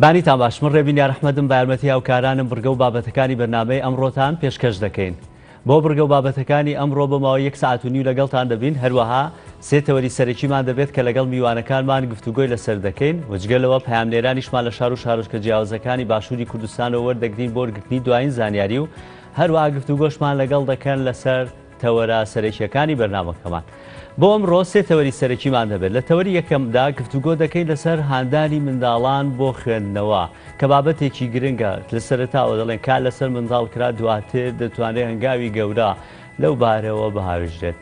بانیتان باش من ڕێبین یارەحمەدم بە یارمەتی هاوکارانم بڕگە و بابەتەکانی بەرنامەی ئەمڕۆتان پێشکەش دەکەین. بۆ بڕگە و بابەتەکانی ئەمڕۆ بەماوەی 1 ساعت و نیو لەگەڵتان دەبین، هەروەها سێ تەوەری سەرەکیمان دەبێت کە لەگەڵ میوانەکانمان گفتوگۆی لەسەر دەکەین و جگەلەوە پەیامنێرانیشمان لە شار و شارۆچکە جیاوازەکانی باشووری کوردستانەوە وەردەگرین بۆ وەرگرتنی دوایین زانیاری و هەروەها گفتوگۆشمان لەگەڵ دەکەن لەسەر تەوەرە سەرەکیەکانی بەرنامەکەمان. بۆ ئەمڕۆ سێ تەوەری سەرەکیمان دەبێت. لە تەوەری یەکەمدا گفتوگۆ دەکەین لەسەر هاندانی منداڵان بۆ خوێندنەوە کە بابەتێکی گرنگە لە سەرەتاوە دەڵێن کار لەسەر منداڵکرا دواتر دەتوانێت هەنگاوی گەورە لەو بارەوە بەهاوێژرێت.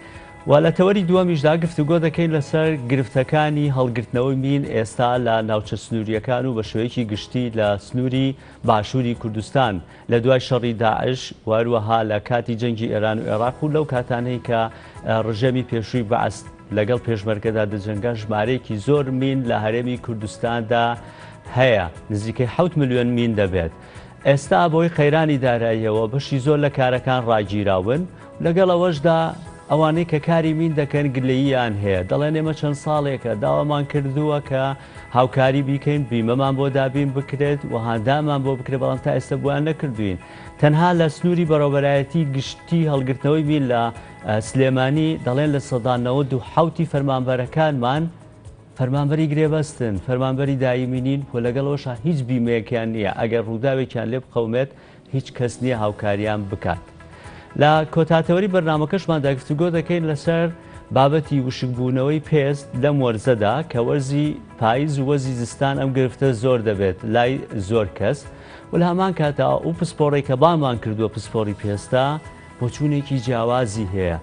و لە تەوەری دووەمیشدا گفتوگۆ دەکەین لەسەر گرفتەکانی هەڵگرتنەوەی مین ئێستا لە ناوچە سنووریەکان و بە شێوەیەکی گشتی لە سنووری باشووری کوردستان لە دوای شەڕی داعش واروەها لە کاتی جەنگی ئێران و عێراق و لەو کاتانەی کە ڕژێمی پێشووی بەعەس لەگەڵ پێشمەرگەدا دەجەنگا ژمارەیەکی زۆر مین لە هەرێمی کوردستاندا هەیە، نزیکەی 7 ملیۆن مین دەبێت. ئێستا بۆی قەیرانی داراییەوە بەشی زۆر لە کارەکان ڕاگیراون، لەگەڵ ئەوەشدا ئەوانەی کە کاری مین دەکەن گلەییان هەیە، دەڵێن ئێمە چەند ساڵێکە داوامان کردووە کە هاوکاری بیکەین، بیمەمان بۆ دابین بکرێت و هاندامان بۆ بکرێت، بەڵام تا ئێستا بۆیان نەکردوین. تەنها لە سنووری بەڕێوەبەرایەتی گشتی هەڵگرتنەوەی مین لە سلێمانی دەڵێن لە سەدا 97 فەرمانبەرەکانمان فەرمانبەری گرێبەستن، فەرمانبەری دایمی نین و لەگەڵەوەشە هیچ بیمەیەکیان نییە، ئەگەر ڕووداوێکیان لێ بقەومێت هیچ کەس نییە هاوکاریان بکات. لە کۆتاتەوەری بەرنامەکەشماندا گفتوگۆ دەکەین لەسەر بابەتی وشکبوونەوەی پێست لەم وەرزەدا کە وەرزی پاییز و وەرزی زستان ئەم گرفتە زۆر دەبێت لای زۆر کەس و لە هەمان کاتا و پسپۆڕی کە بامان کردووە پسپۆڕی پێستا بۆچوونێکی جیاوازی هەیە.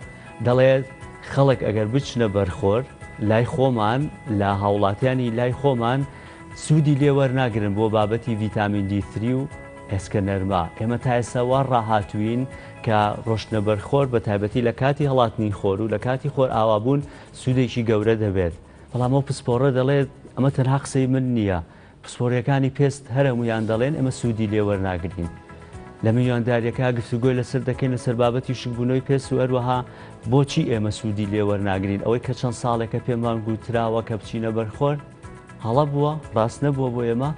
دەڵێت خەڵک ئەگەر بچنە بەرخۆر لای خۆمان لە هاوڵاتیانی لای خۆمان سوودی لێ وەرناگرن بۆ بابەتی ڤیتامین D3 و ئێسکە نەرما. ئێمە تا ئێستا ڕاهاتوین کە ڕۆشتنە بەرخۆر بە تایبەتی لە کاتی هەڵاتنی خۆر و لە کاتی خۆر ئاوابوون سوودێکی گەورە دەبێت. بەڵام ئەو پسپۆڕە دەڵێت ئەمە تەنها قسەی من نییە، پسپۆڕیەکانی پێست هەرهەمویان دەڵێن ئێمە سوودی لێ وەرناگرین. لە میلیۆنداریەکە گفتوگۆی لەسەر دەکەین لەسەر بابەتی شکبوونەوەی پێست و هەروەها بۆچی ئێمە سوودی لێ وەرناگرین. ئەوەی کە چەند ساڵێکە پێمان گوتراوە کە بچینە بەرخۆر هەڵە بووە، ڕاست نەبووە بۆ ئێمە.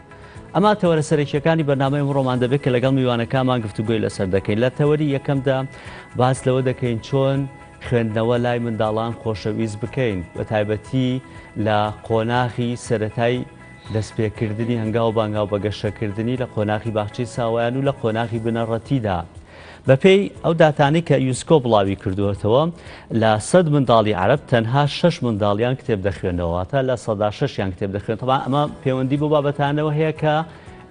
ئەما تەوەرە سەرەکیەکانی بەرنامەی ئەمڕۆمان دەبێت کە لەگەڵ میوانەکانمان گفتوگۆی لەسەر دەکەین. لە تەوەری یەکەمدا باس لەوە دەکەین چۆن خوێندنەوە لای منداڵان خۆشەویست بکەین، بە تایبەتی لە قۆناغی سەرەتای دەستپێکردنی هەنگاو بانگاو بەگەشەکردنی لە قۆناغی باخچەی ساوایان و لە قۆناغی بنەڕەتیدا. بەپێی ئەو داتانەی کە یونسکۆ بڵاوی کردووەتەوە لە 100 منداڵی عەرەب تەنها 6 منداڵیان کتێب دەخوێنەوە، تا لە 106یان کتێب دەخوێن. تەڵام ئەمە پەیوەندی بۆ بابەتانەوە هەیە کە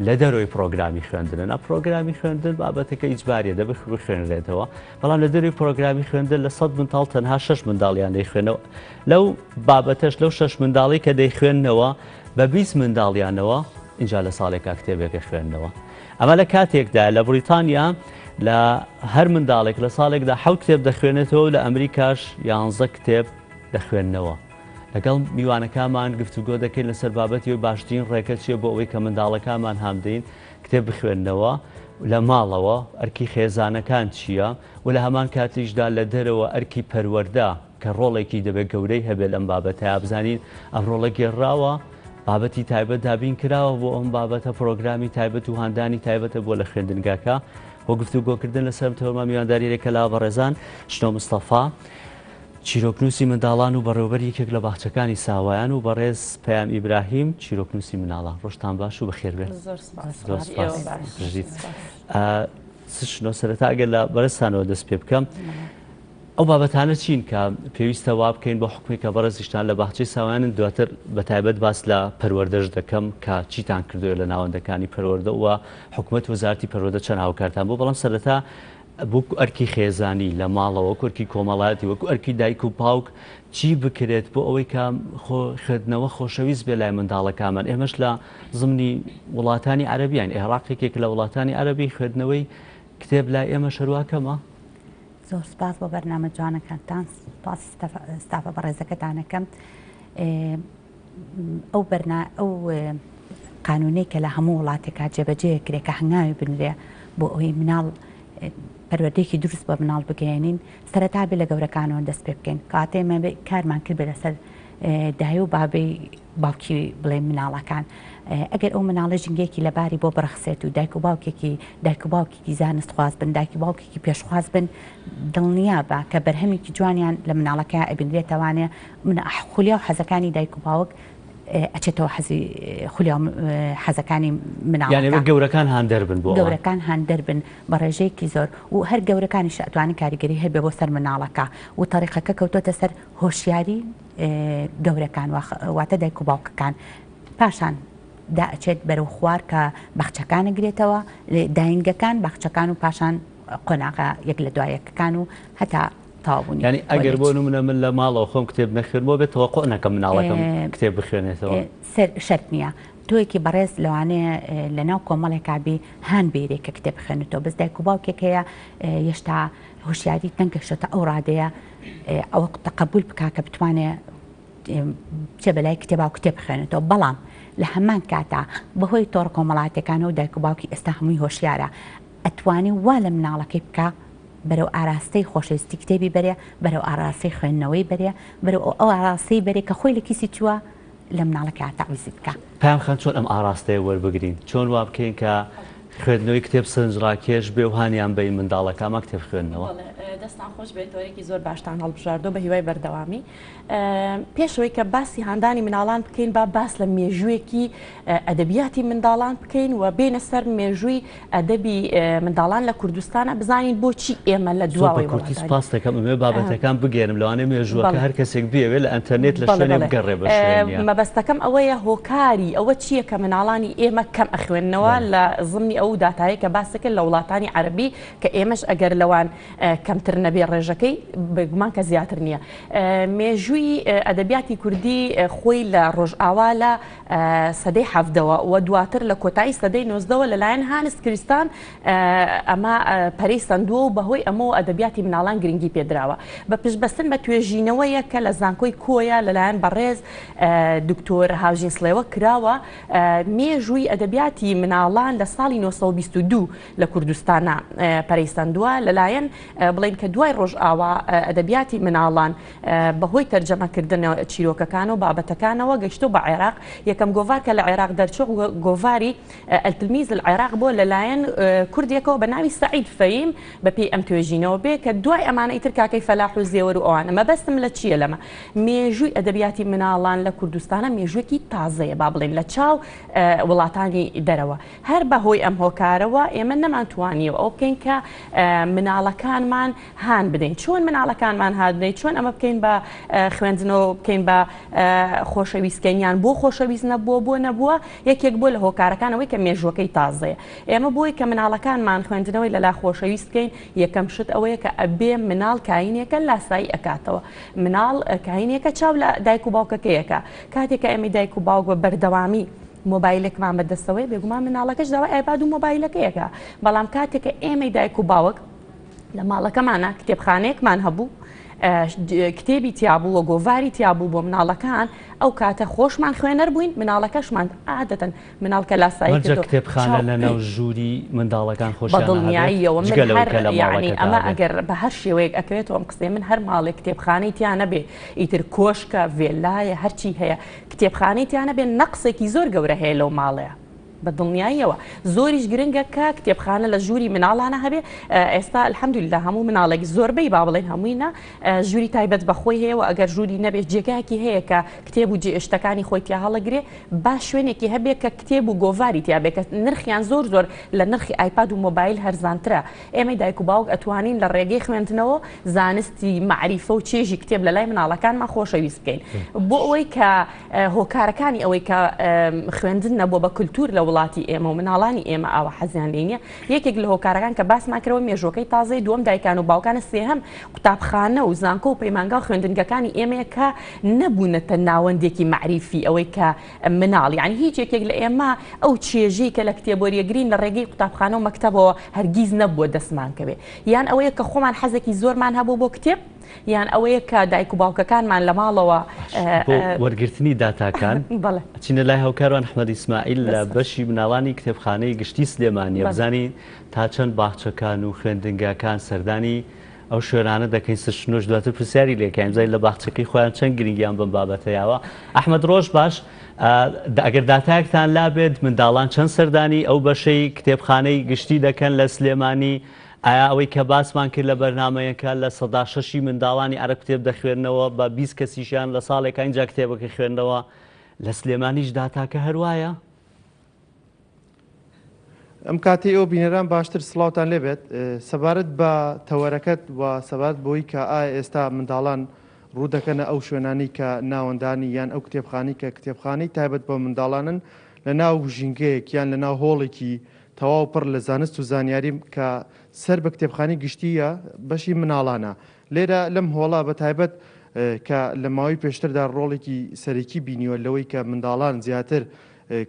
لە دەرەوەی پرۆگرامی خوێندنە. پرۆگرامی خوێندن بابەتەکە ئیجباریە دەبێت بخوێنرێتەوە، بەڵام لە دەروی پرۆگرامی خوێندن لە 100 منداڵ تەنها 6 منداڵیان دەیخوێنەوە. لەو بابەتەش لەو 6 منداڵی کە دەیخوێننەوە بە 20 منداڵیانەوە اینجا لە ساڵێکا کتێبێکە خوێندنەوە. ئەمە لە کاتێکدا لە بریتانیا لە هەر منداڵێک لە ساڵێکدا 7 کتێب دەخوێنێتەوە و لە ئەمریکاش 11 کتێب دەخوێننەوە. لەگەڵ میوانەکانمان گفتوگۆ دەکەین لەسەر بابەتی و باشترین ڕێکە چیە بۆ ئەوەی کە منداڵەکانمان هەمدەین کتێب بخوێندنەوە لە ماڵەوە، ئەرکی خێزانەکان چییە و لە هەمان کاتیشدا لە دەرەوە ئەرکی پەروەردە کە ڕۆڵێکی دەبێت گەورەی هەبێت لەم بابەتە بزانین ئەم ڕۆڵە گێڕاوە بابەتی تایبەت دابین کراوە بۆ ئەم بابەتە پرۆگرامی تایبەت و هاندانی تایبەتە بۆ لە خوێندنگاکە بۆ گفتوگۆکردن لەسەر تەوەما میوانداریێکە لا بەڕێزان شنۆ مستەفا چیرۆکنووسی منداڵان و بەڕێوەبەر یەکێک لە باخچەکانی ساوایان و بەڕێز پەیام ئیبراهیم چیرۆکنووسی مناڵە. ڕۆژتان باش و بەخێر بێت. شنۆ سەرەتا ئەگەر لە بەرزتانەوە دەست پێ بکەم ئەو بابەتانە چین کە پێویستە وا بکەین بۆ حکمی کە بەڕێزیشتان لە باخچەی ساوایانن دواتر بە تایبەت باس لە پەروەردەش دەکەم کە چیتان کردووە لە ناوەندەکانی پەروەردە و حکومەت وەزارەتی پەروەردە چەند هاوکارتان بۆ. بەڵام سەرەتا وەکو ئەرکی خێزانی لە ماڵەوە کورکی کۆمەڵایەتی وەکو ئەرکی دایک و باوک چی بکرێت بۆ ئەوەی کە خوێندنەوە خۆشەویست بێ لای منداڵەکانمان. ئێمەش لە زمانی وڵاتانی عەرەبیان عێراقێکێک لە وڵاتانی عەرەبی خوێندنەوەی کتێب لای ئێمە شەروواکەمە. زۆر سپاس بۆ بەرنامە جوانەکانتان، سپاس ستافە بەڕێزەکەتانەکەم. ئەو قانونەی کە لە هەموو وڵاتێکا جێبەجێ کرێ کە هەنگاوی بنرێ بۆ ئەوەی مناڵ پەروەردەیەکی دروست بە مناڵ بگەێنین سەرەتا بێ لە گەورەکانەوە دەست پێ بکەین کاتێمە کارمان کرد بە لەسەر دایە و بابەی باوکی بڵێ مناڵەکان ئەگەر ئەو مناڵە ژنگێکی لەباری بۆ بڕخسێت و دایک و باوکێکی زانستخواز بن، دایک و باوکێکی پێشخواز بن، دڵنیا بە کە بەرهەمێکی جوانیان لە مناڵەکە ئەبینرێتەوانێ خولیا و حەزەکانی دایک و باوک ئەچێتەوە خولیا حەزەکانی مناڵەکە. یعنی گەورەکان هاندەر بن بۆ گەورەکان هاندەر بن بە ڕێژەیەکی زۆر و هەر گەورەکانی شەتوانی کاریگەری هەبێ بۆ سەر مناڵەکە و تەریقەکە کەوتۆتە سەر هۆشیاری گەورەکان واتە دایک و باوکەکان. پاشان داچێت بەرەو خوار کە بەخچەکانەگرێتەوە داینگەکان بەخچەکان و پاشان قۆناغا یەک لە دوایەکەکان و هەتا تاوابوونی. ینی ئەگەر بۆ نمونە من لە ماڵەوە خۆم کتێب نەخوێنمەوە بێت تەوەقع نەکەم مناڵەکەم کتێب بخوێنێتەوە. شەرت نییە. تۆیەکی بەڕێز لەوانەیە لە ناو کۆمەڵێکا بێ هان بێرێک کە کتێب بخوێنێتەوە، بەس دایک و باوکێک هەیە هێشتا هۆشیاری تەنگەشتە ئەو ڕادەیە ئەوە تەقبول بکا کە بتوانێت بچێ بەلای کتێبا و کتێب بخوێنێتەوە. بەڵام لە هەمان کاتا بەهۆی تۆڕ کۆمەڵاتەکانە و دایک و باوکی ئێستا هەمووی هۆشیارە ئەتوانی وا لە مناڵەکەی بکە بەرەو ئاراستەی خۆشەویستی کتێبی بەرێ، بەرەو ئاراستەی خوێندنەوەی بەرێ، بەرەو ئەو ئاراستەی بەرێ کە خۆی لە کیسی چووە لە مناڵەکە تەعویزی بکە. پام خەن چۆن ئەم ئاراستەیە وەربگرین، چۆن وا بکەین کە خوێندنەوەی کتێب سنجڕاکێش بێ و هانیان بین منداڵەکە ئەمە کتێب خوێندنەوە. دەستان خۆش بێت تۆرێکی زۆر باشتان هەڵبژاردۆ بە هیوای بەردەوامی. پێشەوەی کە باسی هاندانی مناڵان بکەین با باس لە مێژوویەکی ئەدەبیاتی منداڵان بکەین و بێنە سەر مێژووی ئەدەبی منداڵان لە کوردستانە بزانین بۆچی ئێمە لە دواوەی کورتی سپاس دەکەم ئەمێ بابەتەکان بگێرم لەوانەیە مێژووەکە هەر کەسێک بێوێ لە ئەنتەرنێت لە شوێنێ بگەڕێ بە شوێنیان. مەبەستەکەم ئەوەیە هۆکاری ئەوە چییە کە مناڵانی ئێمە کەم ئەخوێندنەوە لە ضمنی ئەو داتایە کە باسەکە لە وڵاتانی عەربی کە ئێمەش ئەگەر لەوان کەمتر نەبێ ڕێژەکەی بگومان کە زیاتر نییە. مێژووی ئەدەبیاتی کوردی خۆی لە ڕۆژئاوا لە سەدەی حەڤدەوە و دواتر لە کۆتایی سەدەی نۆزدەوە لەلایەن هانس کریستان ئەمە پەرەی سندووە و بەهۆی ئەمەوە ئەدەبیاتی مناڵان گرنگی پێدراوە. بە پشتبەستن بە توێژینەوەیە کە لە زانکۆی کۆیە لەلایەن بەڕێز دکتۆر هاوژین سلێوە کراوە مێژووی ئەدەبیاتی مناڵان لە ساڵی 1922 لە کوردستانە پەرەیسەندووە لەلایەن بڵین کە دوای ڕۆژئاوا ئەدەبیاتی مناڵان بەهۆی تەرجەمەکردنەوە چیرۆکەکان و بابەتەکانەوە گەشتۆ بە عێراق. یەکەم گۆڤار کە لە عێراق دەرچوو گۆڤاری ئەلتلمیز العێراق بۆ لەلایەن کوردێکەوە بە ناوی سەعید فەهیم بە پێی ئەم توێژینەوە بێ کە دوای ئەمانە ئیتر کاکەی فەلاح و زێوەر و ئەوانە. مەبەستم لە چییە لەمە؟ مێژووی ئەدەبیاتی مناڵان لە کوردستانە مێژوویەکی تازەیە با بڵێن لە چاو وڵاتانی دەرەوە. هەر بەهۆی ئەم هۆکارەوە ئێمە نەمانتوانیەوە ئەو بکەین کە مناڵەکانمان هان بدەین. چۆن مناڵەکانمان هان بدەین؟ چۆن ئەمە بکەین بە خوێندنەوە بکەین بە خۆشەویستکەنیان بۆ خۆشەویست نەبووە بۆ نەبووە یەکێک بۆ لە هۆکارەکانەوەی کە مێژوەکەی تازەیە. ئێمە بۆی کە مناڵەکانمان خوێندنەوەی لەلا خۆشەویست بکەین یەکەم شت ئەوەیە کە ئەبێ مناڵ کاینێکە لاسایی ئەکاتەوە. مناڵ کاینێکە چاو لە دایک و باوکەکەیەکە. کاتێکە ئێمە دایک و باوک بە بەردەوامی مۆبایلێکمان بەدەستەوەی بێگومان مناڵەکەش داوای ئایپاد و مۆبایلەکەیەکە. بەڵام کاتێکە ئێمەی دایک و باوک لە ماڵەکەمانە کتێبخانەیەکمان هەبوو کتێبی تیابوو و گۆڤاری تیابوو بۆ مناڵەکان ئەو کاتە خۆشمان خوێنەر بووین مناڵەکەشمان عادەتەن مناڵکە لاسایی کتێبخانە لە ناو ژووری منداڵەکان خۆش بەدڵنیاییەوە یعنی ئەمە ئەگەر بە هەر شێوەیەک ئەکەوێتەوە ئەم قسەی من هەر ماڵێک کتێبخانەی تیان نەبێ ئیتر کۆشکە ڤێلایە هەرچی هەیە کتێبخانەی تیان نەبێ نەقسێکی زۆر گەورە هەیە لەو ماڵەیە. بە دڵنیاییەوە زۆریش گرنگە کە کتێبخانە لە ژووری مناڵانە هەبێ. ئێستا الحەمدولillah هەموو مناڵێک زۆربەی با بڵێن هەمووینە ژووری تایبەت بەخۆی هەیە و ئەگەر ژووری نەبێت جێگایەکی هەیە کە کتێب و جێشتەکانی خۆی تیا هەڵەگرێ با شوێنێکی هەبێت کە کتێب و گۆڤاری تیا بێت کە نرخیان زۆر لە نرخی ئایپاد و مۆبایل هەرزانترە. ئێمە دایک و باوک ئەتوانین لە ڕێگەی خوێندنەوە زانستی معریفە و چێژی کتێب لە لای مناڵەکانمان خۆشەویست بکەین بۆ ئەوەی کە هۆکارەکانی ئەوەی کە خوێندن نەبووە بە کولتور لە وڵاتی ئێمە و مناڵانی ئێمە ئاوە حەزیان لێ نییە. یەکێک لە هۆکارەکان کە باسمان کردەوە مێژوەکەی تازەی دووەم دایکان و باوکانە سێهەم قوتابخانە و زانکۆ و پەیمانگا و خوێندنگەکانی ئێمەیە کە نەبوونەتە ناوەندێکی معریفی ئەوەی کە مناڵ یعنی هیچ یەکێک لە ئێمە ئەو چێژەی کە لە کتێبۆریەگرین لە ڕێگەی قوتابخانە و مەکتەبەوە هەرگیز نەبووە دەستمان کەوێ یان ئەوەیە کە خۆمان حەزێکی زۆرمان هەبوو بۆ کتێب یان ئەوەیە کە دایک و باوکەکانمان لە ماڵەوە وەرگرتنی داتاکان چینە لای هاوکاروان ئەحمەد ئیسماعیل لە بەشی مناڵانی کتێبخانەی گشتی سلێمانیە بزانین تا چەند باخچەکان و خوێندنگاکان سەردانی ئەو شوێنانە دەکەین سشنۆش دواتر پرسیاری لێکایم زای لە باخچەکەی خۆیان چەند گرنگیان بم بابەتەیەوە. ئەحمەد ڕۆژ باش ئەگەر داتایەکتان لابێت منداڵان چەند سەردانی ئەو بەشەی کتێبخانەی گشتی دەکەن لە سلێمانی، ئایا ئەوەی کە باسمان کرد لە بەرنامەیەکە لە 6 منداڵانی عەرب کتێب دەخوێنەوە بە 20 کەسیشیان لە ساڵێکە اینجا کتێبەکە خوێندەوە، لە سلێمانیش داتاکە هەروایە؟ ئەم کاتی ئەو بینەران باشتر سڵاوتان لێبێت سەبارەت بە تەوەرەکەت و سەبارەت بۆی کە ئایا ئێستا منداڵان ڕوو دەکەنە ئەو شوێنانی کە ناوەندانی یان ئەو کتێبخانی کە کتێبخانەی تایبەت بە منداڵانن لە ناو ژینگەیەک یان لە ناو هۆڵێکی تەواو پڕ لە زانست و زانیاری کە سەر بە کتێبخانی گشتیە بەشی مناڵانە. لێرە لەم هۆڵا بە تایبەت کە لە ماوەی پێشتردا ڕۆڵێکی سەرەکی بینیوە لەوەی کە منداڵان زیاتر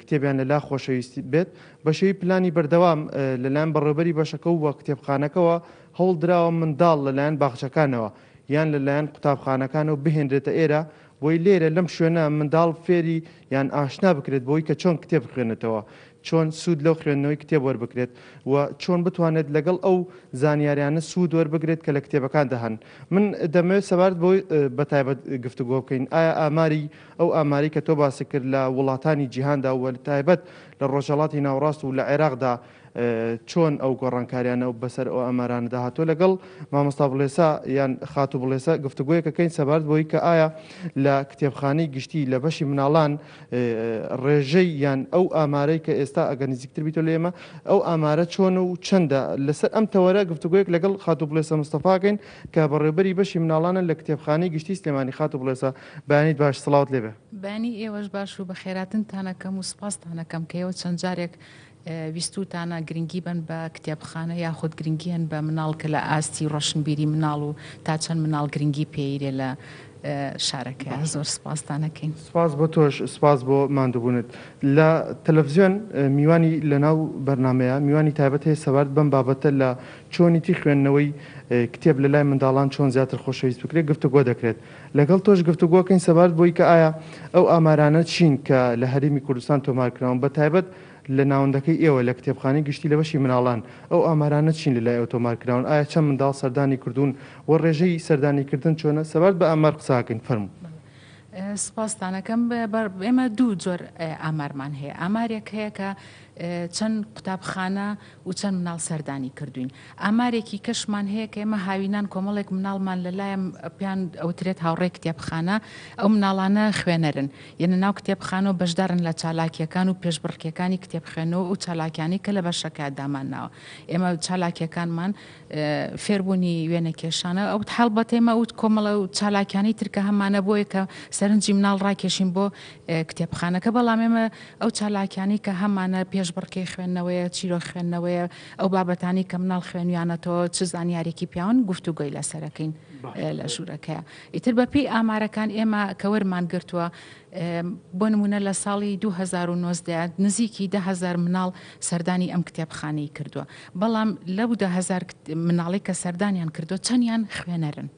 کتێبیان لەلا خۆشەویستی بێت بە شێوی پلانی بەردەوام لەلایەن بەڕێوەبەری بەشەکە و بە کتێبخانەکەەوە هەوڵ دراوە منداڵ لەلایەن باخچەکانەوە یان لەلایەن قوتابخانەکانەوە بهێنرێتە ئێرە بۆی لێرە لەم شوێنە منداڵ فێری یان ئاشنا بکرێت بۆی کە چۆن کتێب بخوێنێتەوە، چۆن سوود لەو خوێندنەوەی کتێب وەربکرێت و چۆن بتوانێت لەگەڵ ئەو زانیاریانە سوود وەربگرێت کە لە کتێبەکان دەهەن. من دەمەوێت سەبارەت بۆی بەتایبەت گفتوگۆ بکەین ئایا ئاماری ئەو ئاماری کە تۆ باسی کرد لە وڵاتانی جیهاندا و تایبەت لە ڕۆژهەڵاتی ناوڕاست و لە عێراقدا چۆن ئەو گۆڕانکاریانە و بەسەر ئەو ئەمارانەدا هاتووە لەگەڵ مامۆستا بڵێسا یان خاتو بڵێسا گفتوگویەکەکەین سەبارەت بۆی کە ئایا لە کتێبخانەی گشتی لە بەشی مناڵان ڕێژەی یان ئەو ئامارەی کە ئێستا ئەگەر نزیکتر بیتۆ لێمە ئەو ئامارە چۆن و چەندە لەسەر ئەم تەوەرە گفتوگویەک لەگەڵ خاتو بڵێسا مستەفاکەین کە بەڕێوەبەری بەشی مناڵانە لە کتێبخانەی گشتی سلێمانی. خاتو بڵێسا بەیانیت باش سڵاوت لێبێ. بانی ئێوەش باش و بە خێراتنتانەکەم و سپاستانەکەم کە ئێوە چەند جارێک ویستوتانە گرنگی بن بە کتێبخانە یاخود گرنگیان بە مناڵ کە لە ئاستی ڕۆشنبیری مناڵ و تا چەند مناڵ گرنگی پێیرێ لە شارەکە. زۆر سپاستانەکەین. سپاس بۆ تۆش، سپاس بۆ ماندووبوونت. لە تەلەڤیزیۆن میوانی لەناو بەرنمەیە میوانی تایبەت هەیە سەبارەت بەم بابەتە لە چۆنیتی خوێندنەوەی کتێب لە لای منداڵان چۆن زیاتر خۆشەویست بکرێت گفتوگۆ دەکرێت. لەگەڵ تۆش گفتوگۆکەین سەبارەت بۆی کە ئایا ئەو ئامارانە چین کە لە هەرێمی کوردستان تۆمارکراون بە تایبەت لە ناوەندەکەی ئێوە لە کتێبخانەی گشتی لە بەشی مناڵان ئەو ئامارانە چین لەلای ئەو تۆمارکراون، ئایا چەند منداڵ سەردانی کردوون و ڕێژەی سەردانیکردن چۆنە؟ سەبارەت بە ئامار قساکەین فەرموو. سپاستانەکەم ئێمە دوو جۆر ئامارمان هەیە. ئامارێک هەیە کە چەند قوتابخانە و چەند مناڵ سەردانی کردوین. ئامارێکی کەشمان هەیە کە ئێمە هاوینان کۆمەڵێک مناڵمان لەلایەن پێیان ئەوترێت هاوڕێ کتێبخانە، ئەو مناڵانە خوێنەرن یعنی ناو کتێبخانەوە بەشدارن لە چالاکیەکان و پێشبڕکیەکانی کتێبخێنەوە و چالاکیانی کە لە بەشەکە دامانناوە. ئێمە چالاکیەکانمان فێربوونی وێنە کێشانە ئەو حەڵبەت ئێمە ئەوت کۆمەڵە و چالاکیانی ترکە هەمانە بۆیە کە سەرنجی مناڵ ڕاکێشین بۆ کتێبخانەکە، بەڵام ئێمە ئەو چالاکیانی کە هەمانە پێشبڕکەی خوێندنەوەیە چیرۆ خوێندنەوەیە ئەو بابەتانی کە مناڵ خوێنویانەتەوە چ زانیارێکی پیاون گفتوگۆی لەسەرەکەین لە ژوورەکەیە. ئیتر بەپێی ئامارەکان ئێمە کە وەرمان گرتووە بۆ نمونە لە ساڵی 2019 نزیکی 10,000 مناڵ سەردانی ئەم کتێبخانەی کردووە، بەڵام لەو 10,000 مناڵی کە سەردانیان کردو چەندیان خوێنەرن.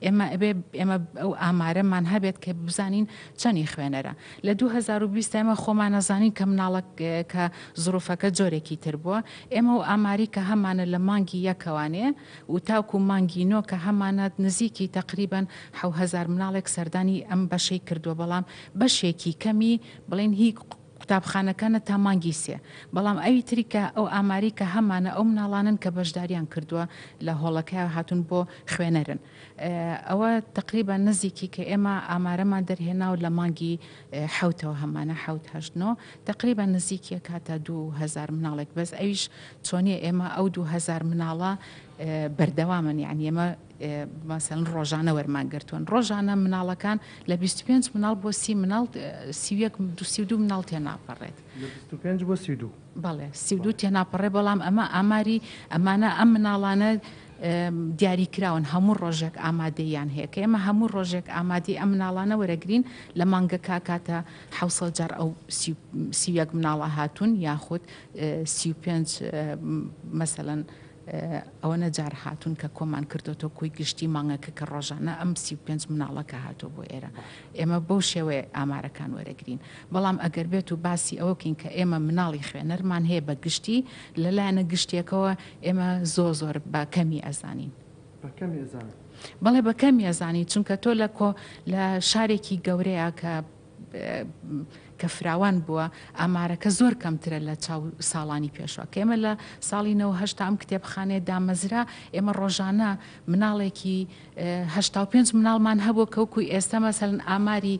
ئێمە ئەو ئامارەمان هەبێت کە بزانین چەندی خوێنەرە. لە 2020 ئێمە خۆمان نەزانین کە مناڵک کە زروفەکە جۆرێکی تر بووە. ئێمە و ئاماری کە هەمانە لە مانگی یەکەوانێ و تاوکو مانگی نۆ کە هەمانە نزیکی تقریبان 7,000 مناڵێک سەردانی ئەم بەشەی کردووە، بەڵام بەشێکی کەمی بڵێن هی قوتابخانەکانە تا مانگی سێ، بەڵام ئەوی تریکە ئەو ئاماری کە هەمانە ئەو مناڵانن کە بەشداریان کردووە لە هۆڵەکە هاتون بۆ خوێنەرن. ئەوە تقریبا نزیکی کە ئێمە ئامارەمان دەرهێناو لە مانگی حوتەوە هەمانە حوت هەژنۆ تقریبا نزیکیە کاتە 2,000 مناڵێک، بەس ئەویش چۆنیە ئێمە ئەو 2,000 مناڵە بەردەوامن، یعنی ئێمە مەسەڵەن ڕۆژانە وەرمانگرتوون. ڕۆژانە مناڵەکان لە 25 مناڵ بۆ 30 مناڵ 32 مناڵ تێناپەڕێت. 25 بۆ 32 بەڵێ 32 تێناپەڕێ، بەڵام ئەمە ئاماری ئەمانە ئەم مناڵانە دیاریکراون هەموو ڕۆژێک ئامادەیان هەیە کە ئێمە هەموو ڕۆژێک ئامادەی ئەم مناڵانە وەرەگرین لە مانگەکە کاتە 700 جار ئەو 31 مناڵە هاتوون یاخود 35 مەسەڵەن ئەوە نەجار هاتوون کە کۆمان کردوەوە کۆی گشتی مانگەکە کە ڕۆژانە ئەم 35 مناڵەکە هاتووە بۆ ئێرە. ئێمە بەو شێوەیە ئامارەکان وەرەگرین، بەڵام ئەگەر بێت و باسی ئەوەکەین کە ئێمە مناڵی خوێنەرمان هەیە بە گشتی لەلایەنە گشتێکەوە ئێمە زۆر بە کەمی ئەزانین. بەڵێ بە کەم ێزانی چونکە تۆ لە شارێکی گەورەیە کە فراوان بووە ئامارەکە زۆر کەمترە لە چاو ساڵانی پێشوە کە ئێمە لە ساڵی 1970 ئەم کتێبخانەیە دامەزرا ئێمە ڕۆژانە مناڵێکی 85 مناڵمان هەبوو کەوکوی ئێستا مەسەلەن ئاماری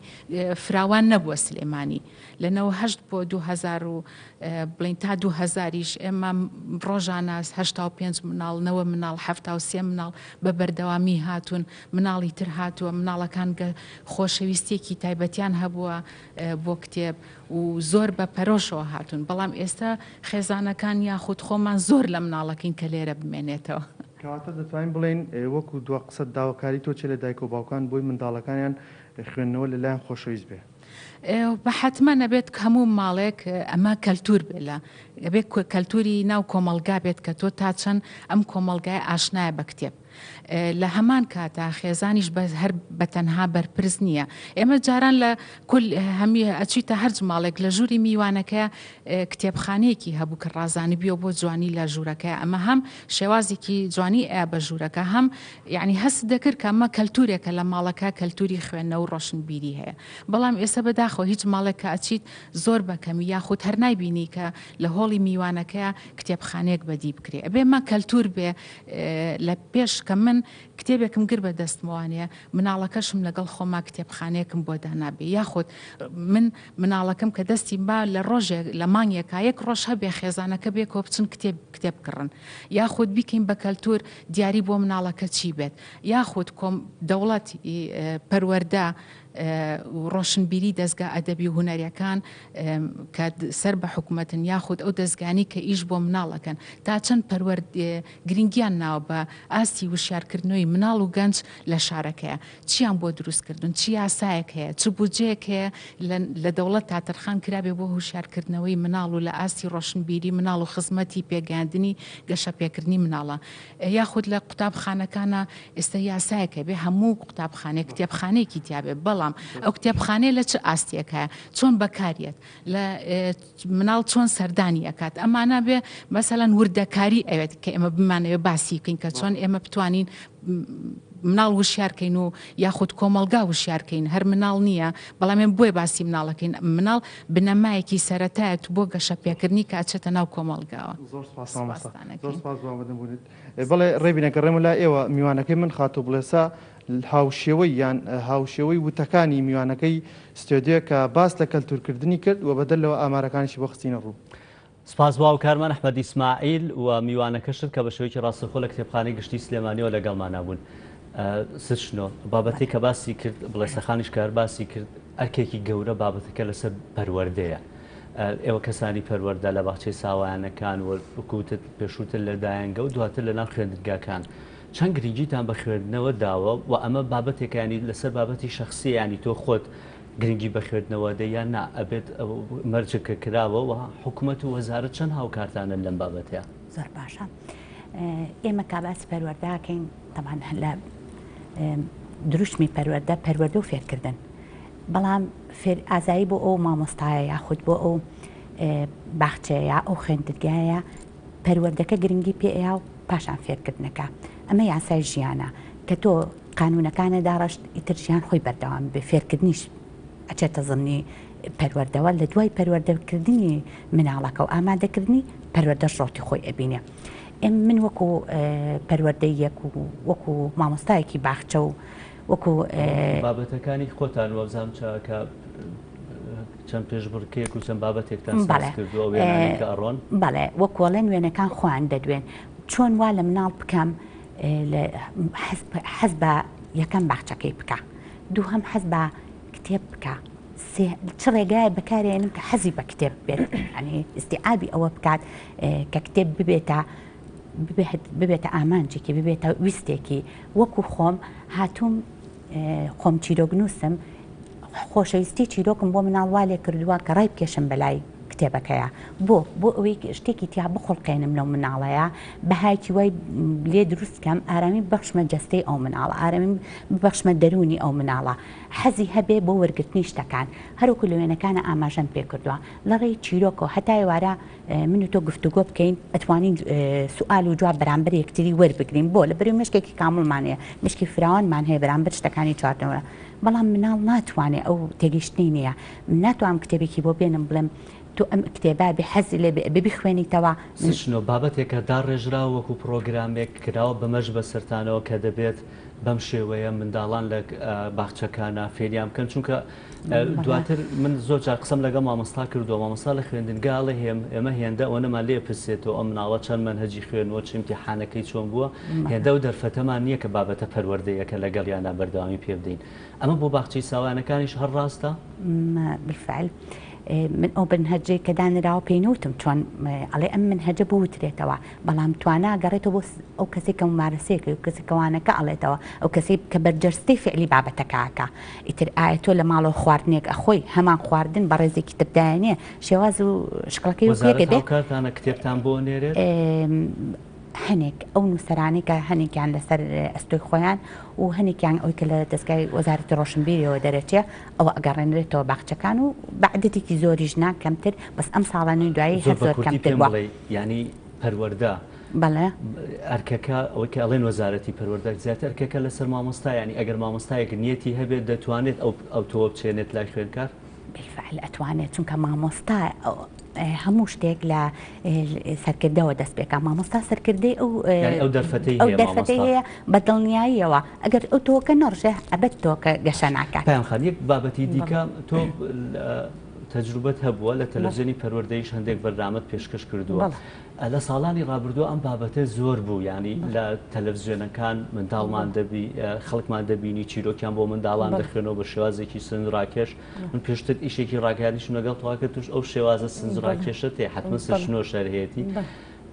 فراوان نەبووە سلێمانی لە 1970 بۆ 2000 بڵین تا 2000یش ئێمە ڕۆژانە 85 مناڵ 9 مناڵ 73 مناڵ بە بەردەوامی هاتوون مناڵی تر هاتووە مناڵەکان خۆشەویستێکی تایبەتیان هەبووە بۆ کتێب و زۆر بە پەرۆشەوە هاتوون بەڵام ئێستا خێزانەکان یاخود خۆمان زۆر لە مناڵەکەین کە لێرە بمێنێتەوە. کەواتە دەتوانین بڵێن وەکو دو قسەت داواکاری تۆ چێ لە دایک و باوکان بۆی منداڵەکانیان خوێندنەوە لەلایەن خۆشەویست بێ. بە حتممە نەبێت هەموو ماڵێک ئەمە کەلتور بێ لە ئەبێت کەلتوری ناو کۆمەلگا بێت کە تۆ تا چەند ئەم کۆمەلگای ئاشنایە بە کتێب. لە هەمان کاتا خێزانیش هەر بەتەنها بەرپرس نییە ئێمە جاران لە هەمی ئەچیتە هەرج ماڵێک لە ژووری میوانەکە کتێبخانەیەکی هەبوو کە ڕازانی بیەوە بۆ جوانی لە ژوورەکە ئەمە هەم شێوازێکی جوانی ئەیە بە ژوورەکە هەم یعنی هەست دەکرد کە ئەمە کەلتورێکە لە ماڵەکە کەلتوری خوێندنە و ڕۆشنبیری هەیە بەڵام ئێستا بەداخۆ هیچ ماڵێکە ئەچیت زۆر بەکەمی یاخود هەر نایبینی کە لە هۆڵی میوانەکە کتێبخانەیەک بەدی بکرێ ئەبێ مە کەلتور بێ لە پێش کە من کتێبێکم گر بە دەستمەوانەیە مناڵەکەشم لەگەڵ خۆما کتێبخانەیەکم بۆ دانابێ یاخود من مناڵەکەم کە دەستی با لە ڕۆژێک لە مانگێکا یەک ڕۆژ هەبێ خێزانەکە بێ کۆ بچن کتێب کڕن یاخود بیکەین بە کەلتور دیاری بۆ مناڵەکە چی بێت یاخود دەوڵەت پەروەردە ڕۆشنبیری دەستگا ئەدەبی و هونەریەکان کە سەر بە حکوومەتن یاخود ئەو دەستگانی کە ئیش بۆ مناڵەکەن تا چەند گرنگیان ناوە بە ئاستی وشارکردنەوەی مناڵ و گەنج لە شارەکەیە چیان بۆ دروستکردن چی یاسایەک هەیە چ بودجەیەک هەیە لە دەوڵەت تاتەرخان کرابێ بۆ هوشارکردنەوەی مناڵ و لە ئاستی ڕۆشنبیری مناڵ و خزمەتی پێگەاندنی گەشە پێکردنی مناڵە یاخود لە قوتابخانەکانە ئێستا یاسایەکە بێ هەموو قوتابخانەیە کتێبخانەیەکی تیابێ بەڵام ئەو کتێبخانەیە لە چ ئاستێکە چۆن بەکارێت لە مناڵ چۆن سەردانی ئەکات ئەمانە بێ مەسەلەن وردەکاری ئەوێت کە ئێمە بمانەوێ باسی بکەین کە چۆن ئێمە بتوانین مناڵ وشیارکەین و یاخود کۆمەلگا وشیارکەین هەر مناڵ نییە بەڵام ئێمە بۆی باسی مناڵەکەین مناڵ بنەمایەکی سەرەتایەت بۆ گەشە پێکردنی کە ئاچێتە ناو کۆمەلگاوە. بەڵێ ڕێبینەکە ڕێمە لا ئێوە میوانەکەی من خاتۆ بڵێسا هاوشێوەی یان هاوشێوەی وتەکانی میوانەکەی ستۆدیۆ کە باس لە کەلتورکردنی کرد و بەدەلەوە ئامارەکانیشی بۆ خستینە ڕوو. سپاس باو کارمان ئەحمەد ئیسماعیل و میوانەکەشت کە بە شێوەیەکی ڕاستەخۆ لە کتێبخانەی گشتی سلێمانیەوە لەگەڵمانە بوون. سشنۆ بابەتی کە باسی کرد بڵێسەخانیش کار باسی کرد ئەرکێکی گەورە بابەتەکە لەسەر پەروەردەیە. ئێوە کەسانی پەروەردە لە باخچەی ساوایانەکان وەکوتت پێشووتر لە دایەنگە و دواتر لە ناو خوێندنگاکان. چەند گرنگیتان بە خوێندنەوە داوە و ئەمە بابەتێکانی لەسەر بابەتی شخصی ینی تۆ خۆت گرنگی بە خوێندنەوە دەیان نا ئەبێت مەرجەکە کراوە و حکوومەت و وەزارەت چەند هاوکارتانە لەم بابەتەیە؟ زۆر باشە ئێمە کاباسی پەروەردەکەین تەمان لە دروشمی پەروەردە و فێرکردن بەڵام ئازایی بۆ ئەو مامۆستایە یاخود بۆ ئەو باخچەیە ئەو خوێندگایە پەروەردەکە گرنگی پێەیە و پاشان فێرکردنەکە ئەمە یاسای ژیانە کە تۆ قانونەکانە داڕشت ئیتر ژیان خۆی بەردەوام بێ فێرکردنیش ئەچێتە زمنی پەروەردەوە لە دوای پەروەردەکردنی مناڵەکە و ئامادەکردنی پەروەردە ڕۆتی خۆی ئەبینێ من وەکو پەروەردەیەک و وەکو مامۆستایەکی باخچە و وەکو بابەتەکانی خۆتان وەبزانم چاکە چەند پێشبڕکەیەک و چەند بابەتێکتان کردووە وێنانێکە ئەڕۆن بەڵێ وەکۆڵێن وێنەکان خۆیان دەدوێن چۆن وا لە مناڵ بکەم حەز بە یەکەم باخچەکەی بکە دوو هەم حەز بە کتێب بکە چ ڕێگایە بەکارێنم کە حەزی بە کتێب بێت ینی ئیستیعابی ئەوە بکات کە کتێب ببێتە ئامانجێکی ببێتە ویستێکی وەکو خۆم هاتووم خۆم چیرۆک نووسم خۆشەویستی چیرۆکم بۆ مناڵوا لێ کردووە کە ڕای بکێشم بەلای کتێبەکەیە بۆ ئەوەی شتێکی تیا بخڵقێنم لەو مناڵەیە بەهایکی وای لێ دروستکەم ئارامی بەخشمە جەستەی ئەو مناڵە ئارامی بەخشمە دەرونی ئەو مناڵە حەزی هەبێ بۆ وەرگرتنی شتەکان هەروکو لە وێنەکانە ئاماژەم پێ کردووە لە ڕێی چیرۆکەوە هەتای وارە من و تۆ گفتوگۆ بکەین ئەتوانین سوال و جواب بەرامبەر یەکتری وەربگرین بۆ لە بەرەو مشکێکی کامڵمانەیە مشکی فراوانمان هەیە بەرامبەر شتەکانی چواردنەوە بەڵام مناڵ ناتوانێت ئەو تێگەیشتنی نییە ناتوانم کتێبێکی بۆ بێنم بڵێم تۆ ئەم کتێبا بێ حەزی لێ ببیخوێنیتەوە سشنۆ بابەتێکە داڕێژراوە وەکو پرۆگرامێک کراوە بەمەش بە سەرتانەوە کە دەبێت بەم شێوەیە منداڵان لە باخچەکانە فێریان بکەن چونکە دواتر من زۆر جار قسەم لەگەڵ مامۆستا کردووە مامۆستا لە خوێندنگاڵی ئێمە هێندە ئەوە نەمان لێ پرسێتەوە ئەم مناڵە چەند منهەجی خوێنەوە چ ئیمتیحانەکەی چۆن بووە هێندە و دەرفەتەمان نییە کە بابەتە پەروەردەیەکە لەگەڵ یانە بەردەوامی پێ بدەین ئەمە بۆ باخچەی ساوانەکانیش هەر ڕاستە بالفعل من ئەو بنهەجەی کە دانراوە پێینوتم چۆن ئەڵێ ئەم منهەجە بۆ وترێتەوە بەڵام توانە گەڕێتەوە بۆ ئەو کەسێک کە ممارەسەیەکە و کەسێکەوانەکە ئەڵێتەوە ئەو کەسێک کە بەرجەستەی فعلی بابەتەکەکە ئیتر ئایا تۆ لە ماڵەوە خواردنێک ئەخۆی هەمان خواردن بە ڕێزێکی تبدایانێ شێواز و شقلەکەی وەکێکە دێ کارتانە کتێبتان بۆ نێرێت هەنێک ئەو نووسەرانی کە هەنێکیان لەسەر ئەستۆی خۆیان و هەنێکیان ئەوی کە لە دەستگای وەزارەتی ڕۆشنبیریەوە دەرەچێ ئەوە ئەگەڕێنرێتەوە باخچەکان و بەعدەتێکی زۆریش نا کەمتر بەس ئەم ساڵانی دوایی هەر زۆر کەمتر بووە ینی پەروەردە بەڵێ ئەرکەکە ئەوەی کە ئەڵێن وەزارەتی پەروەردە زیاتر ئەرکەکە لەسەر مامۆستا ینی ئەگەر مامۆستایەک نیەتی هەبێت دەتوانێت ئەو تۆ بچێنێت لای خوێنکار بالفعل ئەتوانێت چونکە مامۆستا هەموو شتێک لە سەرکردەوە دەست پێکە مامۆستا سەرکردەی ئەو دەرفەتەی هەیە بە دڵنیاییەوە ئەگەر ئەو تۆکە نەڕژێ ئەبەت تۆکە گەشە ناکات پایانخان یەک بابەتی دیکە تۆ تەجروبەت هەبووە لە تەلەڤیزیۆنی پەروەردەیش هەندێک بەردامەت پێشکەش کردووە لە ساڵانی ڕابردووە ئەم بابەتە زۆر بوو ینی لە تەلەڤیزیۆنەکان منداڵمان دەبی خەڵکمان دەبینی چیرۆکیان بۆ منداڵان دەخوێنەوە بە شێوازێکی سنجڕاکێش من پێشتر ئیشێکی ڕاگەاندیشم لەگەڵ تەواکە توش ئەو شێوازە سنجڕاکێشە تێ حتمما سشنۆ شەرهێتی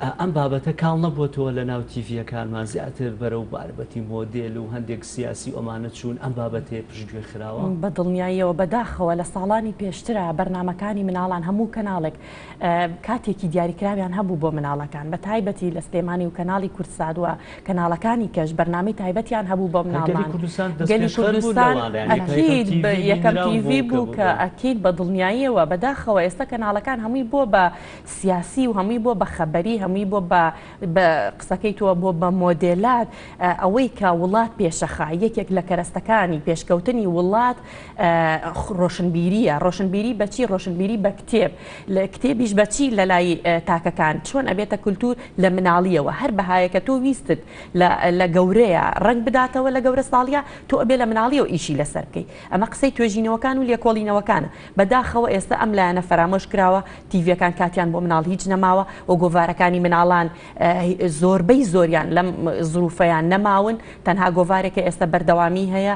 ئەم بابەتە کاڵ نەبووەوە لە ناو تیڤیەکانمان زیاتر بەرەو باربەتی مۆدێل و هەندێک سیاسی ئەمانە چوون ئەم بابەتەیە پشتگوێ خراوە بە دڵنیاییەوە بەداخەوە لە ساڵانی پێشترە بەرنمەکانی مناڵان هەموو کەناڵێک کاتێکی دیاریکراویان هەبوو بۆ مناڵەکان بە تایبەتی لە سلێمانی و کەناڵی کورسادووە کەناڵەکانی کەش بەرنامەی تایبەتیان هەبوو بۆ مناڵان گەلی کوردستان ئەکید یەکەم تیڤی بوو کە ئەکید بە دڵنیاییەوە بەداخەوە ئێستا کەناڵەکان هەمووی بۆ بە سیاسی و هەمووی بۆ بە خەبەری هەمووی بۆ بە قسەکەی تۆ بۆ بە مۆدێلات ئەوەی کە وڵات پێشەخا یەکێک لە کەرەستەکانی پێشکەوتنی وڵات ڕۆشنبیریە ڕۆشنبیری بەچی ڕۆشنبیری بە کتێب لە کتێبیش بەچی لە لای تاکەکان چۆن ئەبێتە کولتور لە مناڵیەوە هەر بەهایەکە تۆ ویستت لە گەورەیە ڕنگ بداتەوە لە گەورە ساڵیە تۆ ئەبێ لە مناڵیەوە ئیشی لەسەر بکەی ئەمە قسەی توێژینەوەکان و لێکۆڵینەوەکانە بەداخەوە ئێستا ئەم لایەنە فەرامۆش کراوە تیڤەکان کاتیان بۆ مناڵ هیچ نەماوە و گۆڤارەکانی مناڵان زۆربەی زۆریان لەم زروفەیان نەماون تەنها گۆڤارێکە ئێستا بەردەوامی هەیە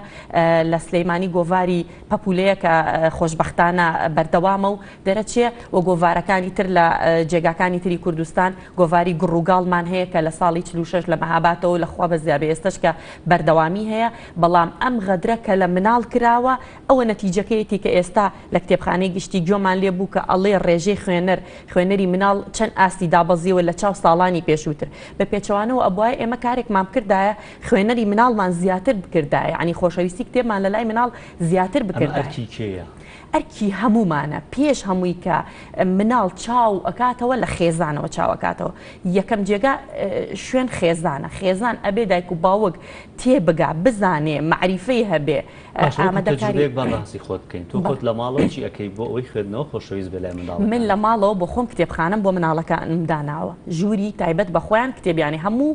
لە سلەیمانی گۆڤاری پەپولەیە کە خۆشبەختانە بەردەوامە و دەرەچێ و گۆڤارەکانی تر لە جێگاکانی تری کوردستان گۆڤاری گڕووگاڵمان هەیە کە لە ساڵی 46 لە مەهاباتەوە لە خوا بەزیابێ ئێستش کە بەردەوامی هەیە بەڵام ئەم غەدرە کە لە مناڵ کراوە ئەوە نەتیجەکەیەتی کە ئێستا لە کتێبخانەی گشتی گوێمان لێ بوو کە ئەڵێ ڕێژەی خوێنەری مناڵ چەند ئاستی دابەزیوە لە چاو ساڵانی پێشووتر بە پێچەوانەوە ئەبوای ئێمە کارێکمان بکردایە خوێنەری مناڵمان زیاتر بکردایە ینی خۆشەویستی کتێبمان لە لای مناڵ زیاتر بکردایە ئەرکی هەمومانە پێش هەمووی کە مناڵ چاو ئەکاتەوە لە خێزانەوە چاوەکاتەوە یەکەم جێگا شوێن خێزانە خێزان ئەبێ دایک و باوک تێبگا بزانێ معریفەی هەبێ ئامادەکاری باسی خۆت بکەین تۆ خۆت لە ماڵەوە چی ئەەکەی بۆ ئەوەی خوێندنەوە خۆشەویست بێ لای مناڵ من لە ماڵەوە بۆ خۆم کتێبخانەم بۆ مناڵەکانم داناوە ژووری تایبەت بە خۆیان کتێبیانی هەموو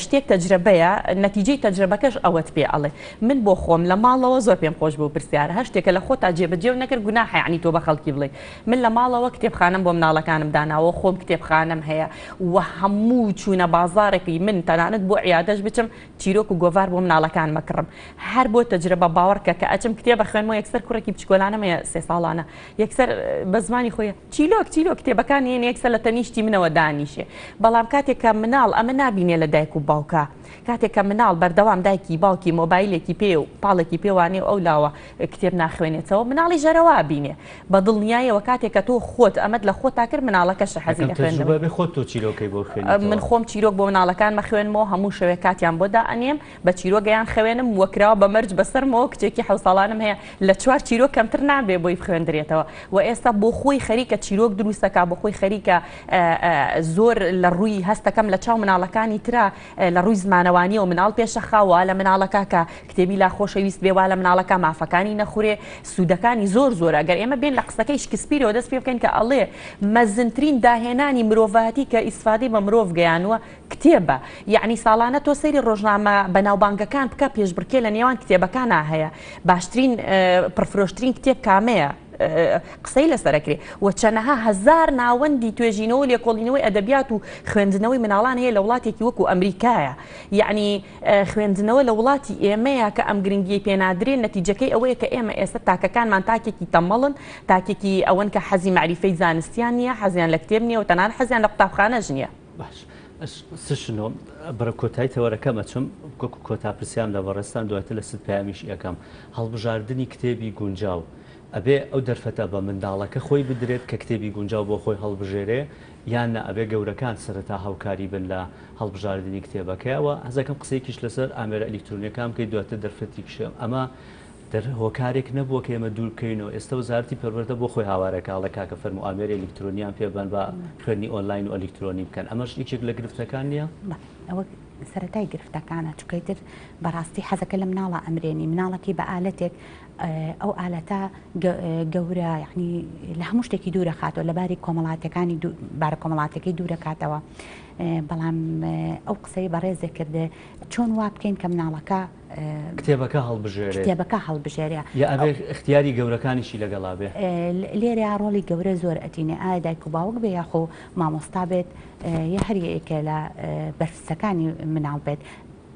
شتێک تەجربەیە نەتیجەی تەجربەکەش ئەوەت پێ ئەڵێ من بۆ خۆم لە ماڵەوە زۆر پێم خۆش بوو پرسیارە هەر شتێکە لە خۆ تا جێبەجێ و نەکرد گوناحە یعنی تۆ بە خەڵکی بڵێ من لە ماڵەوە کتێبخانەم بۆ مناڵەکانم داناوە خۆم کتێبخانەم هەیە و هەموو چوونە بازارێکی من تەنانەت بۆ عیادەش بچم چیرۆک و گۆڤار بۆ مناڵەکان مەکڕم هەر بۆ تەجربە باوەڕکە کە ئەچم کتێبە خوێنمەوە یەکسەر کوڕێکی بچکۆلانەمەیە 3 ساڵانە یەکسەر بە زمانی خۆیە چیلۆک کتێبەکان هێن یەکسەر لە تەنیشتی منەوە دانیشێ بەڵام کاتێک کە مناڵ ئەمە نابینێ لە دایک و باوکە کاتێک کە مناڵ بەردەوام دایکی باوکی مۆبایلێکی پێ و پاڵێکی پێوانێ و ئەو لاوە کتێب ناخوێنێتەوە مناڵی ژەرەوە بینێ بە دڵنیایەوە کاتێک کە تۆ خۆت ئەمەد لە خۆت تا کرد مناڵەکەش حەزی لە خوێندنەوە خۆت تۆ چیرۆکەی بۆ خوێنیتەوە. من خۆم چیرۆک بۆ مناڵەکان مەخوێنمەوە هەموو شەوێ کاتیان بۆ دائەنێم بە چیرۆگەیان خوێنم وەکراوە بە مەرج بەسەرمەوە کچێکی 7 ساڵانم هەیە لە 4 چیرۆک کەمتر نابێ بۆی خوێندرێتەوە و ئێستا بۆ خۆی خەریکە چیرۆک دروستەکە بۆ خۆی خەریکە زۆر لە ڕووی هەستەکەم لە چاو مناڵەکانی ترا لە ڕووی زمانەوانی و مناڵ پێشەخاوە لە مناڵەکە کە کتێبی لا خۆشەویست بێوا لە مناڵەکە مافەکانی نەخورێ سوودەکانی زۆر ئەگەر ئێمە بێن لە قسەکەی شکسپیرەوە دەست پێ بکەین کە ئەڵێ مەزنترین داهێنانی مرۆڤاتی کە ئیسفادەی بە مرۆڤ گەیانوە کتێبە یعنی ساڵانە تۆ سەیری ڕۆژنامە بەناوبانگەکان بکە پێشبڕکێ لە نێوان کتێبەکانە هەیە باشترین پرفرۆشترین کتێب کامەیە قسەی لەسەرەکرێ و چەنەها هزار ناوەندی توێژینەوە لێکۆڵینەوەی ئەدەبیات و خوێندنەوەی مناڵان هەیە لە وڵاتێکی وەکو ئەمریکایە یعنی خوێندنەوە لە وڵاتی ئێمەیە کە ئەم گرنگی پێنادرێن نەتیجەکەی ئەوەیە کە ئێمە ئێستا تاکەکانمان تاکێکی تەمەڵن تاکێکی ئەوەن کە حەزی معریفەی زانستیان نییە حەزیان لە کتێب نییە و تەنان حەزیان لە قوتابخانەش نییە. باش سشنۆ بەرە کۆتایی تەوەرەکەمە چم کۆتاپرسیان لە بەڕێستان دواتر لە 100 پامیش یەکەم هەڵبژاردننی کتێبی گونجاو ئەبێ ئەو دەرفەتە بە منداڵەکە خۆی بدرێت کە کتێبی گونجاو بۆ خۆی هەڵبژێرێ یان نە ئەبێ گەورەکان سەرەتا هاوکاری بن لە هەڵبژاردننی کتێبەکەیەوە هەزەکەم قسەیەکیش لەسەر ئامێرە ئەلیکترۆنیەکان بکەیت دواتر دەرفەتی کشم ئەمە هۆکارێک نەبووە کە ئێمە دوور بکەینەوە ئێستا وزارەتی پەروەردە بۆ خۆی هاوارەکە کاکە فەرمو ئامێرە ئەلیکترۆنیان پێبن بە خوێنی ئۆنلاین و ئەلیکترۆنی بکەن ئەمەش یەکێک لە گرفتەکان نییە؟ ئەوە سەرەتای گرفتەکانە چکەیتر بەڕاستی حەزەکە لە مناڵە ئەمرێنی مناڵێکی بە ئالەتێک ئەو ئالەتە گەورە یعنی لە هەموو شتێکی دوورە خاتەوە لەباری کۆمەڵاتەکانی بارە کۆمەڵاتەکەی دوورە کاتەوە بەڵام ئەو قسەی بەڕێزێ کردێ چۆن وا بکەین کە مناڵەکە کتێبەکە هەڵبژێرە یا ئەبێ اختیاری گەورەکانیشی لەگەڵا بێ لێرە ڕۆڵی گەورە زۆر ئەتینێ ئایا دایک و باوک بێ یاخۆ مامۆستا بێت یا هەریەکە لە بەرفسەکانی مناڵ بێت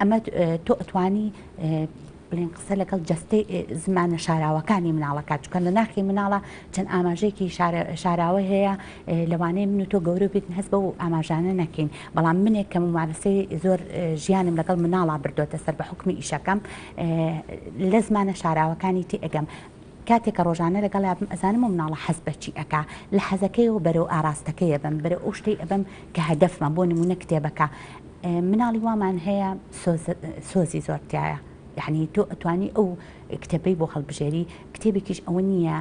ئەمە تۆ ئەتوانی بڵێن قسە لەگەڵ جەستەی زمانە شاراوەکانی مناڵەکە چکەن لە ناخی مناڵە چەند ئاماژەیەکی شاراوە هەیە لەوانەیە من و تۆ گەورە بێتن هەست بە و ئاماژانە نەکەین بەڵام منێک کە ممارسەی زۆر ژیانم لەگەڵ مناڵە بردوۆتە سەر بە حکمی ئیشەکەم لە زمانە شاراوەکانی تی ئەگەم کاتێکە ڕۆژانە لەگەڵ ئەزانم و مناڵە حەز بەچی ئەکا لە حەزەکەی و بەرەو ئاراستەکەیە بم بەرە ئەو شتەی ئەبم کە هەدەفمە بۆ نمونە کتێبەکە مناڵی وامان هەیە سۆزی زۆرتایە یعنی تۆ ئەتوانی ئەو کتێبەی بۆ هەڵبژێری کتێبێکیش ئەوە نییە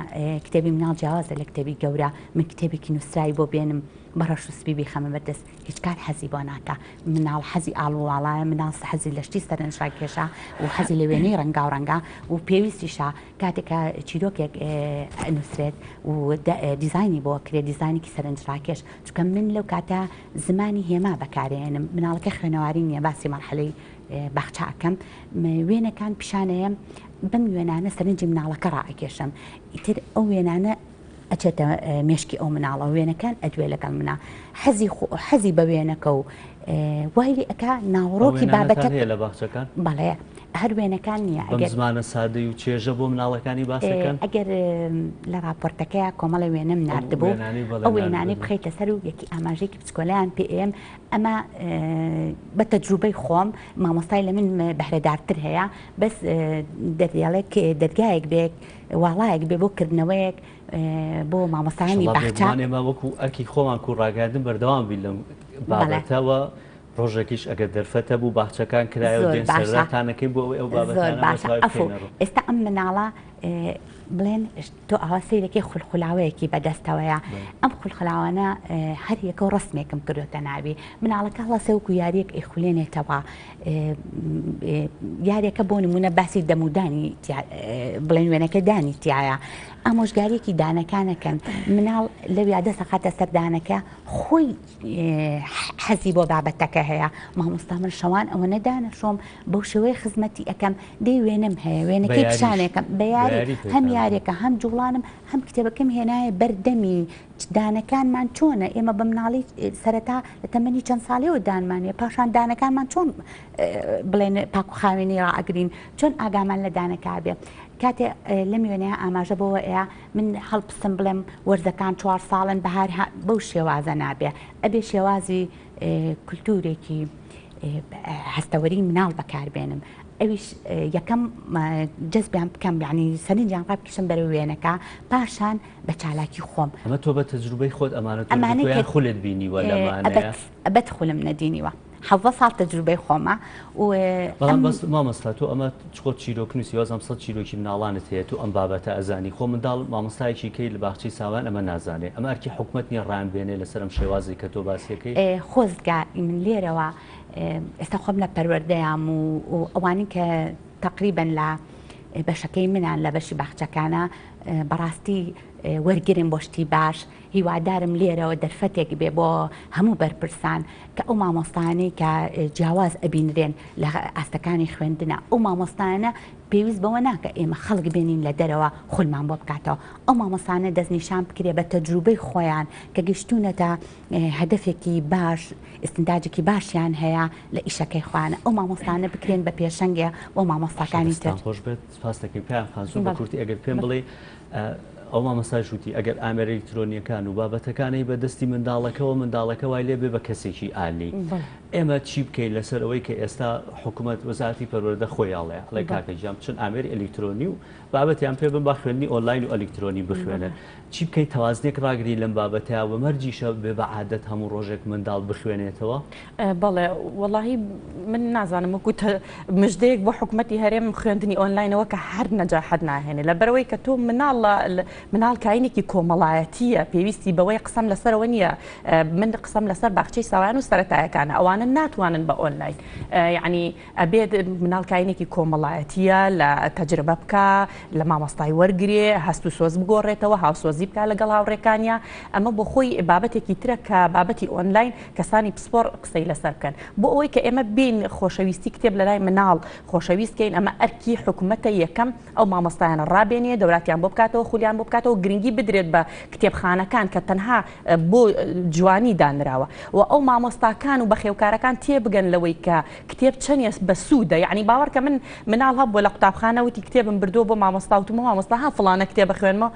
کتێبی مناڵ جیاوازە لە کتێبی گەورە من کتێبێکی نووسراوی بۆ بێنم بەڕەش و سپیبی خەمە بەردەست هیچ کات حەزی بۆ ناکە مناڵ حەزی ئاڵوواڵایە مناڵ حەزی لە شتی سەرنجڕای کێشە و حەزی لە وێنەی ڕەنگا و ڕەنگا و پێویستیشە کاتێکە چیرۆکێک نووسرێت و دیزایانی بۆ کرێت دیزایانێکی سەرنجڕاکێش چکە من لەو کاتە زمانی هێما بەکارێنم مناڵەکە خوێنەواری نییە باسی مەرحەلەی باخچەکەم وێنەکان پیشانەیە بەم وێنانە سەرنجی مناڵەکە ڕائکێشم ئیتر ئەو وێنانە ئەچێتە مێشکی ئەو مناڵە وێنەکان ئەدوێ لەگەڵ منە حەزی بە وێنەکە و وایلی ئەکا ناوڕۆکی بابەتە لە باخچەکان بەڵێ هەر وێنەکان نییە زمانە سادەی و چێژە بۆ مناڵەکانی باسەکەن ئەگەر لە راپۆرتەکەیە کۆمەڵی وێنەم نردبوو ئەو وێنانی بخەیتە سەر و یەکی ئاماژێکی بچکۆلەیان پێم ئەمە بە تەجروبەی خۆم مامۆستای لە من بەهرەدارتر هەیە بەس دەریاڵێک دەرگایەک بێک واڵایەک بێ بۆ کردنەوەیەک بۆ مامۆستایانی باخچە ئێمە وەکو ئەرکی خۆمان کوڕاگاردن بەردەوام بین لەم بابەتەوە ڕۆژێکیش ئەگەر دەرفەتە بوو باخچەکان کرایە و دێن سەرەتانەکەی بۆ ئەو بابەتانە ئێستا ئەم مناڵە بڵێن تۆ ئاوا سیرێکی خولخولاوەیەکی بەدەستەوەیە ئەم خولخلاوانە هەر یەکە و ڕسمێکم کردوتە ناوی مناڵەکە هەڵەسە وەکو یاریەک ئەیخولێنێتەوە یاریەکە بۆ نمونە باسی دەمودانی بڵێن وێنەکە دانی تایە ئامۆژگاریەکی دانەکانەکەن مناڵ لەو یادەسە خاتە سەردانەکە خۆی حەزی بۆ بابەتەکە هەیە مامۆستا من شەوان ئەوە نەدانەشۆم بەو شێوەیە خزمەتی ئەەکەم دەی وێنم هەیە وێنەکەی پیشانێکم بە یاری هەم یاریەکە هەم جوڵانم هەم کتێبەکەم هێنایە بەردەمی دانەکانمان چۆنە ئێمە بە مناڵی سەرەتا لە تەمەنی چەند ساڵەوە دانمانێ پاشان دانەکانمان چۆن بڵێن پاکوخاوێنی ڕائەگرین چۆن ئاگامان لە دانەکە بێ کاتێ لەم وێنەیە ئاماژە بەوە ئەیە من هەڵپستم بڵێم وەرزەکان 4 ساڵن بەهار بەو شێوازە نابێ ئەبێ شێوازی کولتورێکی هەستەوەری مناڵ بەکاربێنم ئەویش یەکەم جەزبیان بکەم یعنی سەرنجیان ڕابکەشم بەرەو وێنەکە پاشان بە چالاکی خۆم ئەمە تۆ بە تەجروبەی خۆت ئەمانەت خولت بینیوە لەمانەیە ئەبەت خولم نەدینیوە 17 ساڵ تەجروبەی خۆمە بەڵام بەس مامۆستا تۆ ئەمە چۆت چیرۆک نووسی 100 چیرۆکی مناڵانت هەیە تو ئەم بابەتە ئەزانی خۆ منداڵ مامۆستایەکی کەی لە باخچەی ساوان ئەمە نازانێت ئەمە ئەرکی حکوومەت نیە ڕان بێنێ لەسەر ئەم شێوازی کە تۆ باسیەکەی خۆزگا من لێرەوە ئێستا خۆم لە پەروەردەیام و ئەوانی کە تقریبن لە بەشەکەی منان لە بەشی باخچەکانە بەڕاستی وەرگرم بۆ شتی باش هیوادارم لێرەوە دەرفەتێک بێ بۆ هەموو بەرپرسان کە ئەو مامۆستانەی کە جیاواز ئەبینرێن لە ئاستەکانی خوێندنە ئەو مامۆستانە پێویست بەوە ناکە ئێمە خەڵک بێنین لە دەرەوە خولمان بۆ بکاتەوە ئەو مامۆستانە دەستنیشان بکرێ بە تەجروبەی خۆیان کە گەشتونەتە هەدەفێکی باش ئستنداجێکی باشیان هەیە لە ئیشەکەی خوانە ئەو مامۆستانە بکرێن بە پێشەنگە بۆ مامۆستاکانی تر خۆش بێت سپاس دەکەی پێیان خانزوو بە کورتی ئەگەر پێم بڵێ ئەو مامۆستای شوتی ئەگەر ئامێرە ئەلکترۆنیەکان و بابەتەکانی بەدەستی منداڵەکە وای لێ بێ بە کەسێکی ئالی ئێمە چی بکەین لەسەر ئەوەی کە ئێستا حکوومەت وەزارەتی پەروەردە خۆیاڵێ ئەڵێ کاکەجیام چەند ئامێری ئەلکترۆنی و بابەتیان پێ بن با خوێندنی ئۆنلاین و ئەلکترۆنی بخوێنن چی بکەیت تەوازنێک ڕاگری لەم بابەتەیە و مەرجیشە بێ بە عادەت هەموو ڕۆژێک منداڵ بخوێنێتەوە بەڵێ وەڵاهی من نازانم وەکو مژدەیەک بۆ حکوومەتی هەرێم خوێندنی ئۆنلاینەوە کە هەر نەجاحەت ناهێنێ لە بەرەوەی کە تۆ مناڵ کاینێکی کۆمەڵایەتیە پێویستی بەوەی قسەم لەسەرەوە نییە من قسەم لەسەر باخچەی ساوان و سەرەتایەکانە ئەوانە ناتوانن بە ئۆنلاین یعنی ئەبێت مناڵ کاینێکی کۆمەڵایەتیە لە تەجربە بکە لە مامۆستای وەرگێ هەست و سۆز بگۆڕێتەوە هاوسۆزی بکە لەگەڵ هاوڕێکانیا ئەمە بۆ خۆی بابەتێکی ترە کە بابەتی ئۆنلاین کەسانی پسپۆر قسەی لەسەر بکەن بۆ ئەوەی کە ئێمە بین خۆشەویستی کتێب لە لای مناڵ خۆشەویستکەین ئەمە ئەرکی حکوومەتە یەکەم ئەو مامۆستایانە ڕابێنێ دەوراتیان بۆ بکاتەوە خولیان بۆ بکاتەوە گرنگی بدرێت بە کتێبخانەکان کە تەنها بۆ جوانی دانراوە و ئەو مامۆستاکان و بە خێوکارەکان تێبگەن لەوەی کە کتێب چەندێ بە سوودە یعنی باوەڕکە من مناڵ هەبووە لە قوتابخانە وتی کتێبم بردووە بۆ مامۆستا وتم مامۆستا ها فڵانە کتێب بخوێنمەوە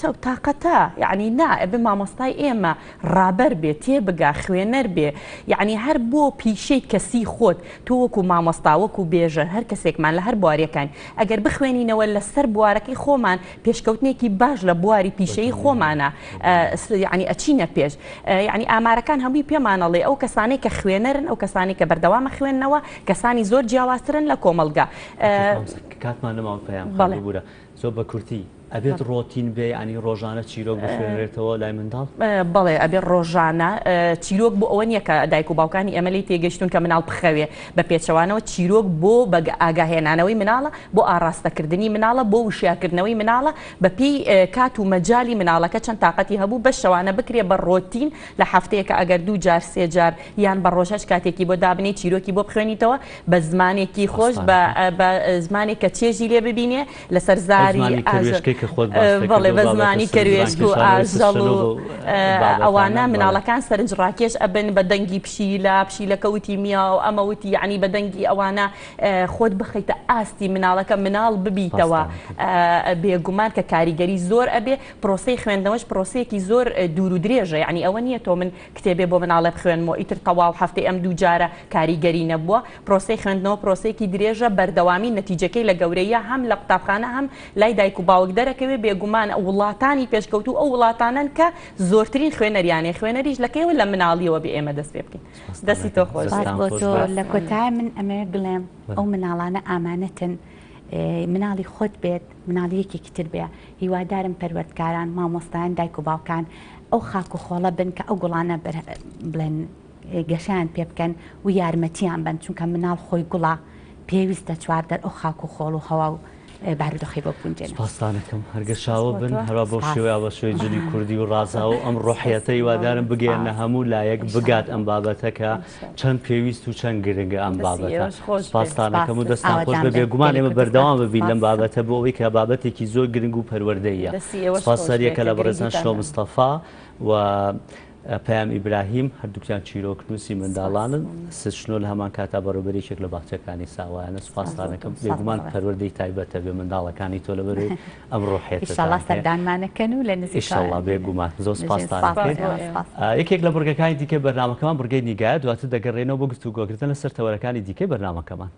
تااقەتە یعنی نا بێ مامۆستای ئێمە ڕابەر بێ تێبگا خوێنەر بێ یعنی هەر بۆ پیشەی کەسی خۆت تۆ وەکو مامۆستا وەکو بێژە هەر کەسێکمان لە هەر بوارەکان ئەگەر بخوێنینەوە لەسەر بوارەکەی خۆمان پێشکەوتنێکی باش لە بواری پیشەی خۆمانە یعنی ئەچینە پێش یعنی ئامارەکان هەمووی پێمانەڵێ ئەو کەسانەی کە خوێنەرن ئەو کەسانی کە بەردەوامە خوێندنەوە کەسانی زۆر جیاوازترن لە کۆمەلگا کاتمان نەماوە پێیان بوورە زۆر بە کورتی ئەبێت ڕۆتین بێ ینی ڕۆژانە چیرۆک بخوێنرێتەوە لای منداڵ بەڵێ ئەبێت ڕۆژانە چیرۆک بۆ ئەوە نییە کە دایک و باوکانی ئەمەلی تێگەشتون کە مناڵ بخەوێ بە پێچەوانەوە چیرۆک بۆ بە ئاگاهێنانەوەی مناڵە بۆ ئاڕاستەکردنی مناڵە بۆ وشیاکردنەوەی مناڵە بەپی کات و مەجای مناڵەکە چەند تااقەتی هەبوو بە شەوانە بکرێ بە ڕۆتین لە هەفتەیەکە ئەگەر 2 جار 3 جار یان بە ڕۆژەش کاتێکی بۆ دابنێ چیرۆکی بۆ بخوێنیتەوە بە زمانێکی خۆش بە زمانێک کە چێژی لێ ببینێ لەسەر زاری بە زمانی کەروێشک و ئاژەڵ و ئەوانە مناڵەکان سەرنجڕاکێش ئەبن بە دەنگی پشیلەکەوتی میا و ئەمەوتی یعنی بە دەنگی ئەوانە خۆت بخەیتە ئاستی مناڵەکە مناڵ ببیتەوە بێگومان کە کاریگەری زۆر ئەبێ پرۆسەی خوێندنەوەش پرۆسەیەکی زۆر دوور و درێژە یعنی ئەوە نییە تۆ من کتێبێ بۆ مناڵە بخوێنمەوە ئیتر تەواو هەفتەی ئەم 2 جارە کاریگەری نەبووە پرۆسەی خوێندنەوە پرۆسەیەکی درێژە بەردەوامی نەتیجەکەی لە گەورەیە هەم لە قوتابخانە هەم لای دایک و باوک دەرەکەوێ بێگومان وڵاتانی پێشکەوتو ئەو وڵاتانن کە زۆرترین خوێنەریانێ خوێنەریش لەکەیەوە لە مناڵیەوە بێ ئێمە دەست پێ بکەین دەستی تۆ خۆش لە کۆتای من ئەمێ بڵێم ئەو مناڵانە ئامانەتن مناڵی خۆت بێت مناڵیەکێکی تر بێ هیوادارم پەروەردگاران مامۆستایان دایک و باوکان ئەو خاک و خۆڵە بن کە ئەو گوڵانە بڵێن گەشیان پێ بکەن و یارمەتیان بن چونکە مناڵ خۆی گوڵا پێویستە چواردەر ئەو خاک و خۆڵ و هەوا و بارودۆخی بۆ بونجێن پاسانەکەم هەرگەشاوە بن هەروە بۆ شێوەیە بە شوێی جلی کوردی و ڕازاوە ئەم ڕۆحیەتەی وادارم بگەێنە هەموو لایەک بگات ئەم بابەتەکە چەند پێویست و چەند گرنگە ئەم بابەتە پاسانەکەم و دەستان خۆش بە بێگومان ئێمە بەردەوام ببین لەم بابەتە بۆ ئەوەی کە بابەتێکی زۆر گرنگ و پەروەردەیە سپاس سەریەکە لە بەڕێزان شۆ مستەفا و پەیام ئیبراهیم هەردووکیان چیرۆکنووسی منداڵانن سشنۆ لە هەمان کاتا بەڕێوەبەرێکێک لە باخچەکانی ساوایانە سوپاسدانەکەم بێگومان پەروەردەی تایبەتە بێ منداڵەکانی تۆ لەبەرەوەی ئەمڕۆ ئینشاءالله سەردانمانەکەن و لە نزیک ئینشاءالله بێگومان زۆر سوپاسدانەکەین یەکێک لە بورگەکانی دیکەی بەرنامەکەمان بورگەی نیگایە دواتر دەگەڕێنەوە بۆ گفتوگۆکردن لەسەر تەوەرەکانی دیکەی بەرنامەکەمان.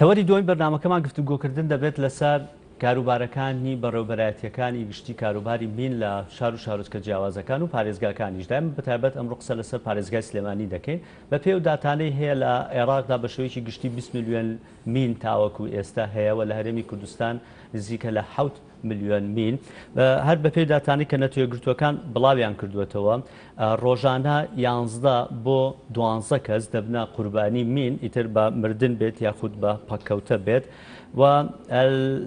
تەوەری دوای بەرنامەکەمان گفتوگۆکردن دەبێت لەسەر کاروبارەکانی بەڕێوەبەرایەتیەکانی گشتی کاروباری مین لە شار و شارۆچکە جیاوازەکان و پارێزگاکانیش دایم بەتایبەت ئەمڕۆ قسە لەسەر پارێزگای سلێمانی دەکەین بە پێی و داتانەی هەیە لە عێراقدا بە شێوەیەکی گشتی 20 میلیۆن مین تاوەکو ئێستا هەیەوە لە هەرێمی کوردستان نزیکە لە 7 میلیۆن مین هەر بە پێی داتانی کە نەتوێگرتوەکان بڵاویان کردوێتەوە ڕۆژانە 11 بۆ 12 کەس دەبنە قوربانی مین ئیتر بە مردن بێت یاخود بە پەککەوتە بێت و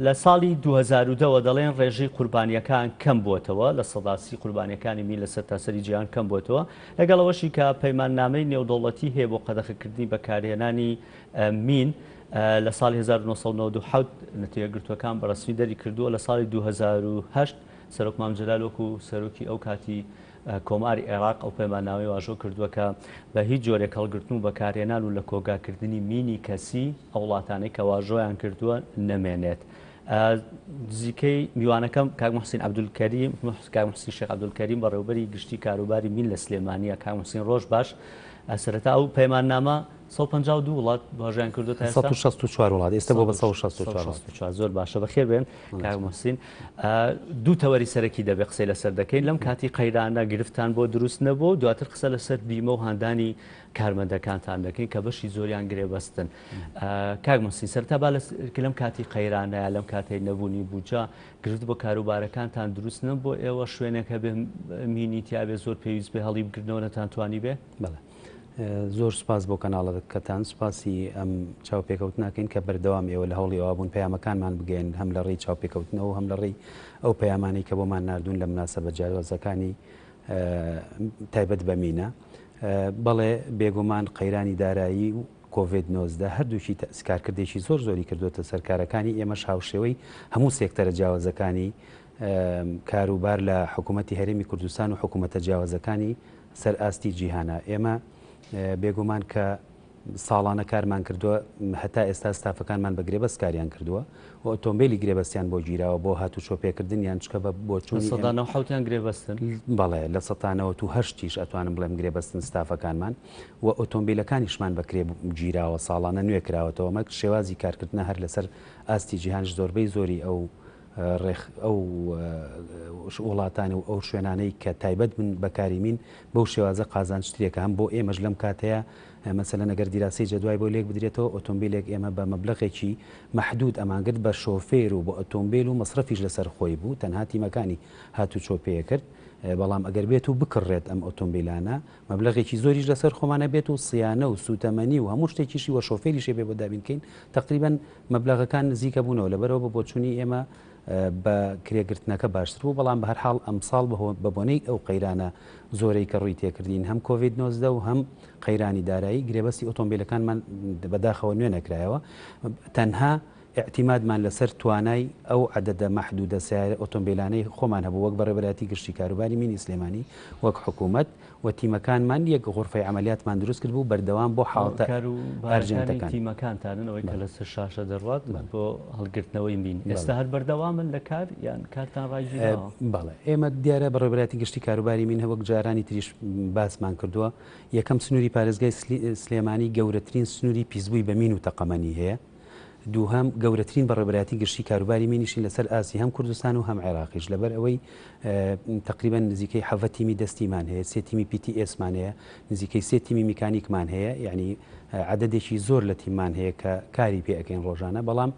لە ساڵی 2010 دەڵێن ڕێژەی قوربانیەکان کەم بووەتەوە لە سەداسی قوربانیەکانی مین لە سەرتاسەری جیهان کەم بووەتەوە لەگەڵەوەشی کە پەیماننامەی نێودەوڵەتی هەیە بۆ قەدەغەکردنی بەکارهێنانی مین لە ساڵی 1997 نەتوێگرتوەکان بەڕسمی دەری کردووە لە ساڵی 2008 سەرۆک مام جەلال وەکو سەرۆکی ئەو کاتی کۆماری عێراق ئەو پەیماننامەی واژۆ کردووە کە بە هیچ جۆرێک هەڵگرتن و بەکارهێنان و لە کۆگاکردنی مینی کەسی ئەو وڵاتانەی کە واژۆیان کردووە نەمێنێت. نزیکەی میوانەکەم کاک محسین عەبدولکەریم کاک محسین شێخ عەبدولکەریم بەڕێوەبەری گشتی کاروباری مین لە سلێمانیە کاک محسین ڕۆژ باش سەرەتا ئەو پەیماننامە 152 وڵات واژۆیان کردو تا 164 وڵات ئێستا بۆ بە 164 زۆر باشە بەخێر بێن کاک محسین. دوو تەوەری سەرەکی دەبێ قسەی لەسەر دەکەین لەم کاتی قەیرانە گرفتان بۆ دروست نەبوو دواتر قسە لەسەر بیمە و هاندانی کارمەندەکانتان دەکەین کە بەشی زۆریان گرێبەستن. کاک محسین سەرەتا با لەم کاتی قەیرانەیە لەم کاتەی نەبوونی بووجا گرفت بۆ کاروبارەکانتان دروست نە بۆ ئێوە شوێنێکە بێ مینی تیاابێ زۆر پێویست بێ هەڵی بگرنەوە نەتان توانی بێ؟ بەڵێ زۆر سپاس بۆ کەناڵەکەتان سپاسی ئەم چاوپێکەوت ناکەین کە بەردەوام ئێوە لە هەوڵی ئەوابوون پەیامەکانمان بگەین هەم لە ڕێی چاوپێکەوتنەوە هەم لە ڕێی ئەو پەیامانەی کە بۆمان نردوون لە مناسبە جیاوازەکانی تایبەت بە مینە. بەڵێ بێگومان قەیرانی دارایی و کۆڤید-19 هەردووشی کارکردێکی زۆر زۆری کردوتە سەرکارەکانی ئێمەش هاوشێوەی هەموو سێکتەرە جیاوازەکانی کاروبار لە حکوومەتی هەرێمی کوردستان و حکوومەتە جیاوازەکانی سەر ئاستی جیهانە. ئێمە بێگومان کە ساڵانە کارمان کردووە هەتا ئێستا ستافەکانمان بە گرێبەست کاریان کردووە و ئۆتۆمبیلی گرێبەستیان بۆ گیراوە بۆ هاتو چۆپێکردن یان چکە بە بۆ چوونیان گرێبەستن بەڵێ لە 1970 ئەتوانم بڵێم گرێبەستن ستافەکانمان و ئۆتۆمبیلەکانیشمان بەکرێ گیراوە ساڵانە نوێ کراوەتەوە مەک شێوازی کارکردنە هەر لەسەر ئاستی جیهانش زۆربەی زۆری ئەو وڵاتانی و ئەو شوێنانەی کە تایبەت من بەکاریمین بەو شێوازە قازان شتێکە هەم بۆ ئێمەش لەم کاتەیە مەسەلەن ئەگەر دیراسی جەدوای بۆ لێک بدرێتەوە ئۆتۆمبیلێک ئێمە بە مەبلەغێکی مەحدود ئەمانگرت بە شۆفێر و بە ئۆتۆمبیل و مەصرفیش لەسەر خۆی بوو تەنها تیمەکانی هاتو چۆپەیە کرد. بەڵام ئەگەر بێت و بکڕێت ئەم ئۆتۆمبیلانە مەبلەغێکی زۆریش لەسەر خۆمانە بێت و سیانە و سوتەمەنی و هەموو شتێکیشی وە شۆفێریشێ بێ بۆ دابینکەین تقریبان مەبلەغەکان نزیکە بوونەوە لەبەرەوە بۆ چوونی ئێمە بە کرێگرتنەکە باشتر بوو. بەڵام بە هەر حاڵ ئەمساڵ بە بۆنەی ئەو قەیرانە زۆرەی کە ڕووی تێکردین هەم کۆڤید-19 و هەم قەیرانی دارایی گرێبەستی ئۆتۆمبیلەکانمان بەداخەوە نوێ نەکرایەوە تەنها اعتیمادمان لەسەر توانای ئەو عەدەدە مەحدودە سیارە ئۆتۆمبیلانەی خۆمان هەبوو وەک بەڕێوەبەرەتی گشتی کاروباری مینی سلێمانی وەک حکوومەت و تیمەکانمان یەک غورفەی عملیاتمان دروست کرد بوو بەردەوام بۆ حاڵتە ئەرجەنتەکان تیمەکانتانن ئەوەی کە لەسەر شاشە دەڕوات بۆ هەڵگرتنەوەی مین ئێستا هەر بەردەوامن لە کار یان کارتان ڕایگیراوە؟ بەڵێ ئێمە دیارە بەڕێوەبەرەتی گشتی کاروباری مین هەوەک جارانی تریش باسمان کردووە یەکەم سنووری پارێزگای سلێمانی گەورەترین سنووری پیسبووی بە مین و تەقەمەنی هەیە. دووهەم گەورەترین بەڕێوەبەرەتی گشتی کاروباری مینیشی لەسەر ئاسی هەم کوردستان و هەم عێراقیش لەبەر ئەوەی تقریبا نزیکەی 7 تیمی دەستیمان هەیە 3 تیمی PTSمان هەیە نزیکەی 3 تیمی میکانیکمان هەیە یعنی عەدەدێکی زۆر لە تیممان هەیە کە کاری پێ ئەەکەین ڕۆژانە. بەڵام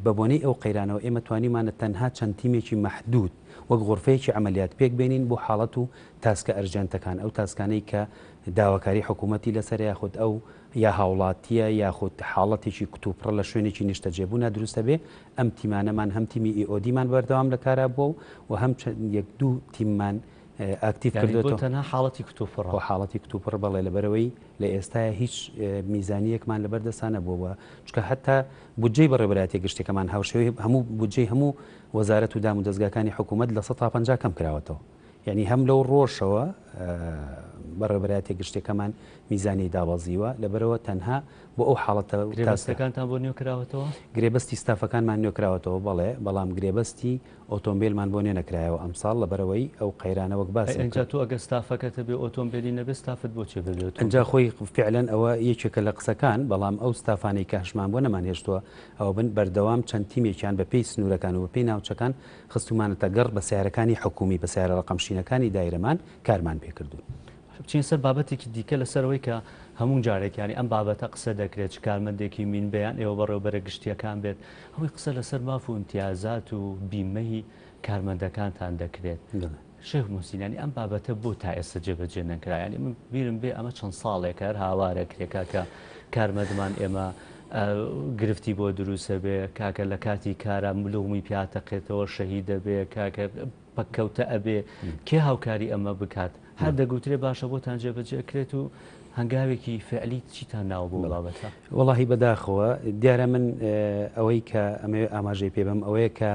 بە بۆنەی ئەو قەیرانەوە ئێمە توانیمانە تەنها چەند تیمێکی مەحدود وەک غورفەیەکی عملیات پێک بێنین بۆ حاڵەت و تاسکە ئەرجەنتەکان ئەو تاسکانەی کە داواکاری حکوومەتی لەسەر یاخود ئەو یا هاوڵاتیە یاخود حاڵەتێکی کتوپڕە لە شوێنێکی نیشتەجێبوونا دروستە بێ ئەم تیمانەمان هەم تیمی ئۆدیمان بەردەوام لە کارا بووە و هەم یەک دوو تیممان ئاکتیف کردوێتەوە تەنها حاڵەتی کتوپڕ و حاڵەتی کتوپڕ بەڵێ لەبەرەوەی لە ئێستاە هیچ میزانیەکمان لەبەردەستانە بووە چکە هەتا بودجەی بەڕێوەبەرەتی گشتەکەمان هاوشێوەی هەموو بودجەی هەموو وەزارەت و دام و دەستگاکانی حکوومەت لە 150 کەم کراوەتەوە یعنی هەم لەو ڕۆژەوە بەڕێوەبەرەتی گشتەکەمان میزانی دابەزیوە لەبەرەوە تەنها بۆ ئەو حاڵەتە گرێبەستەکانتان بۆ نوێکراوەتەوە گرێبەستی ستافەکانمان نوێکراوەتەوە بەڵێ بەڵام گرێبەستی ئۆتۆمبیلمان بۆ نوێ نەکرایەوە ئەمساڵ لەبەرەوەی ئەو قەیرانە وەک باس ئەنجا تو ئەگە ستافەکەتە بێ ئۆتۆمبیلی نەبێ ستافت بۆ چێ ببێت ئەنجا خۆی فعلەن ئەوە یەکێکە لە قسەکان بەڵام ئەو ستافانەی کە هەشمان بۆ نەمان هێشتووە ئەوە بن بەردەوام چەند تیمێکیان بە پێی سنوورەکان و بە پێی ناوچەکان خستومانەتە گەڕ بە سیارەکانی حکومی بە سیارە ڕقەمشینەکانی دایرەمان کارمان پێکردوون. بچین سەر بابەتێکی دیکە لەسەرەوەی کە هەموو جارێکیانی ئەم بابەتە قسە دەکرێت کارمەندێکی مین بەیان ئێوە بەڕێوەبەرە گشتیەکان بێت ئەوەی قسە لەسەر ماف و امتیازات و بیمەی کارمەندەکانتان دەکرێت. شێخ موسینانی ئەم بابەتە بۆ تا ئێستا جێبەجێ نەکرایانی من بیرم بێ ئەمە چەند ساڵێک هەر هاوارە کرێکا کە کارمەندمان ئێمە گرفتی بۆ دروستە بێ کاکە لە کاتی کارە ملومی پیاتەقێتەوە شەهید دەبێ کاکە پەککەوتە ئەبێ کێ هاوکاری ئەمە بکات هەر دەگوترێ باشە بۆتان جێبەجێکرێت و هەنگاوێکی فعلی چیتان ناو بۆ بابەتە؟ وەڵاهی بەداخەوە دیارە من ئەوەی کە ئەمە ئاماژەی پێ بم ئەوەیە کە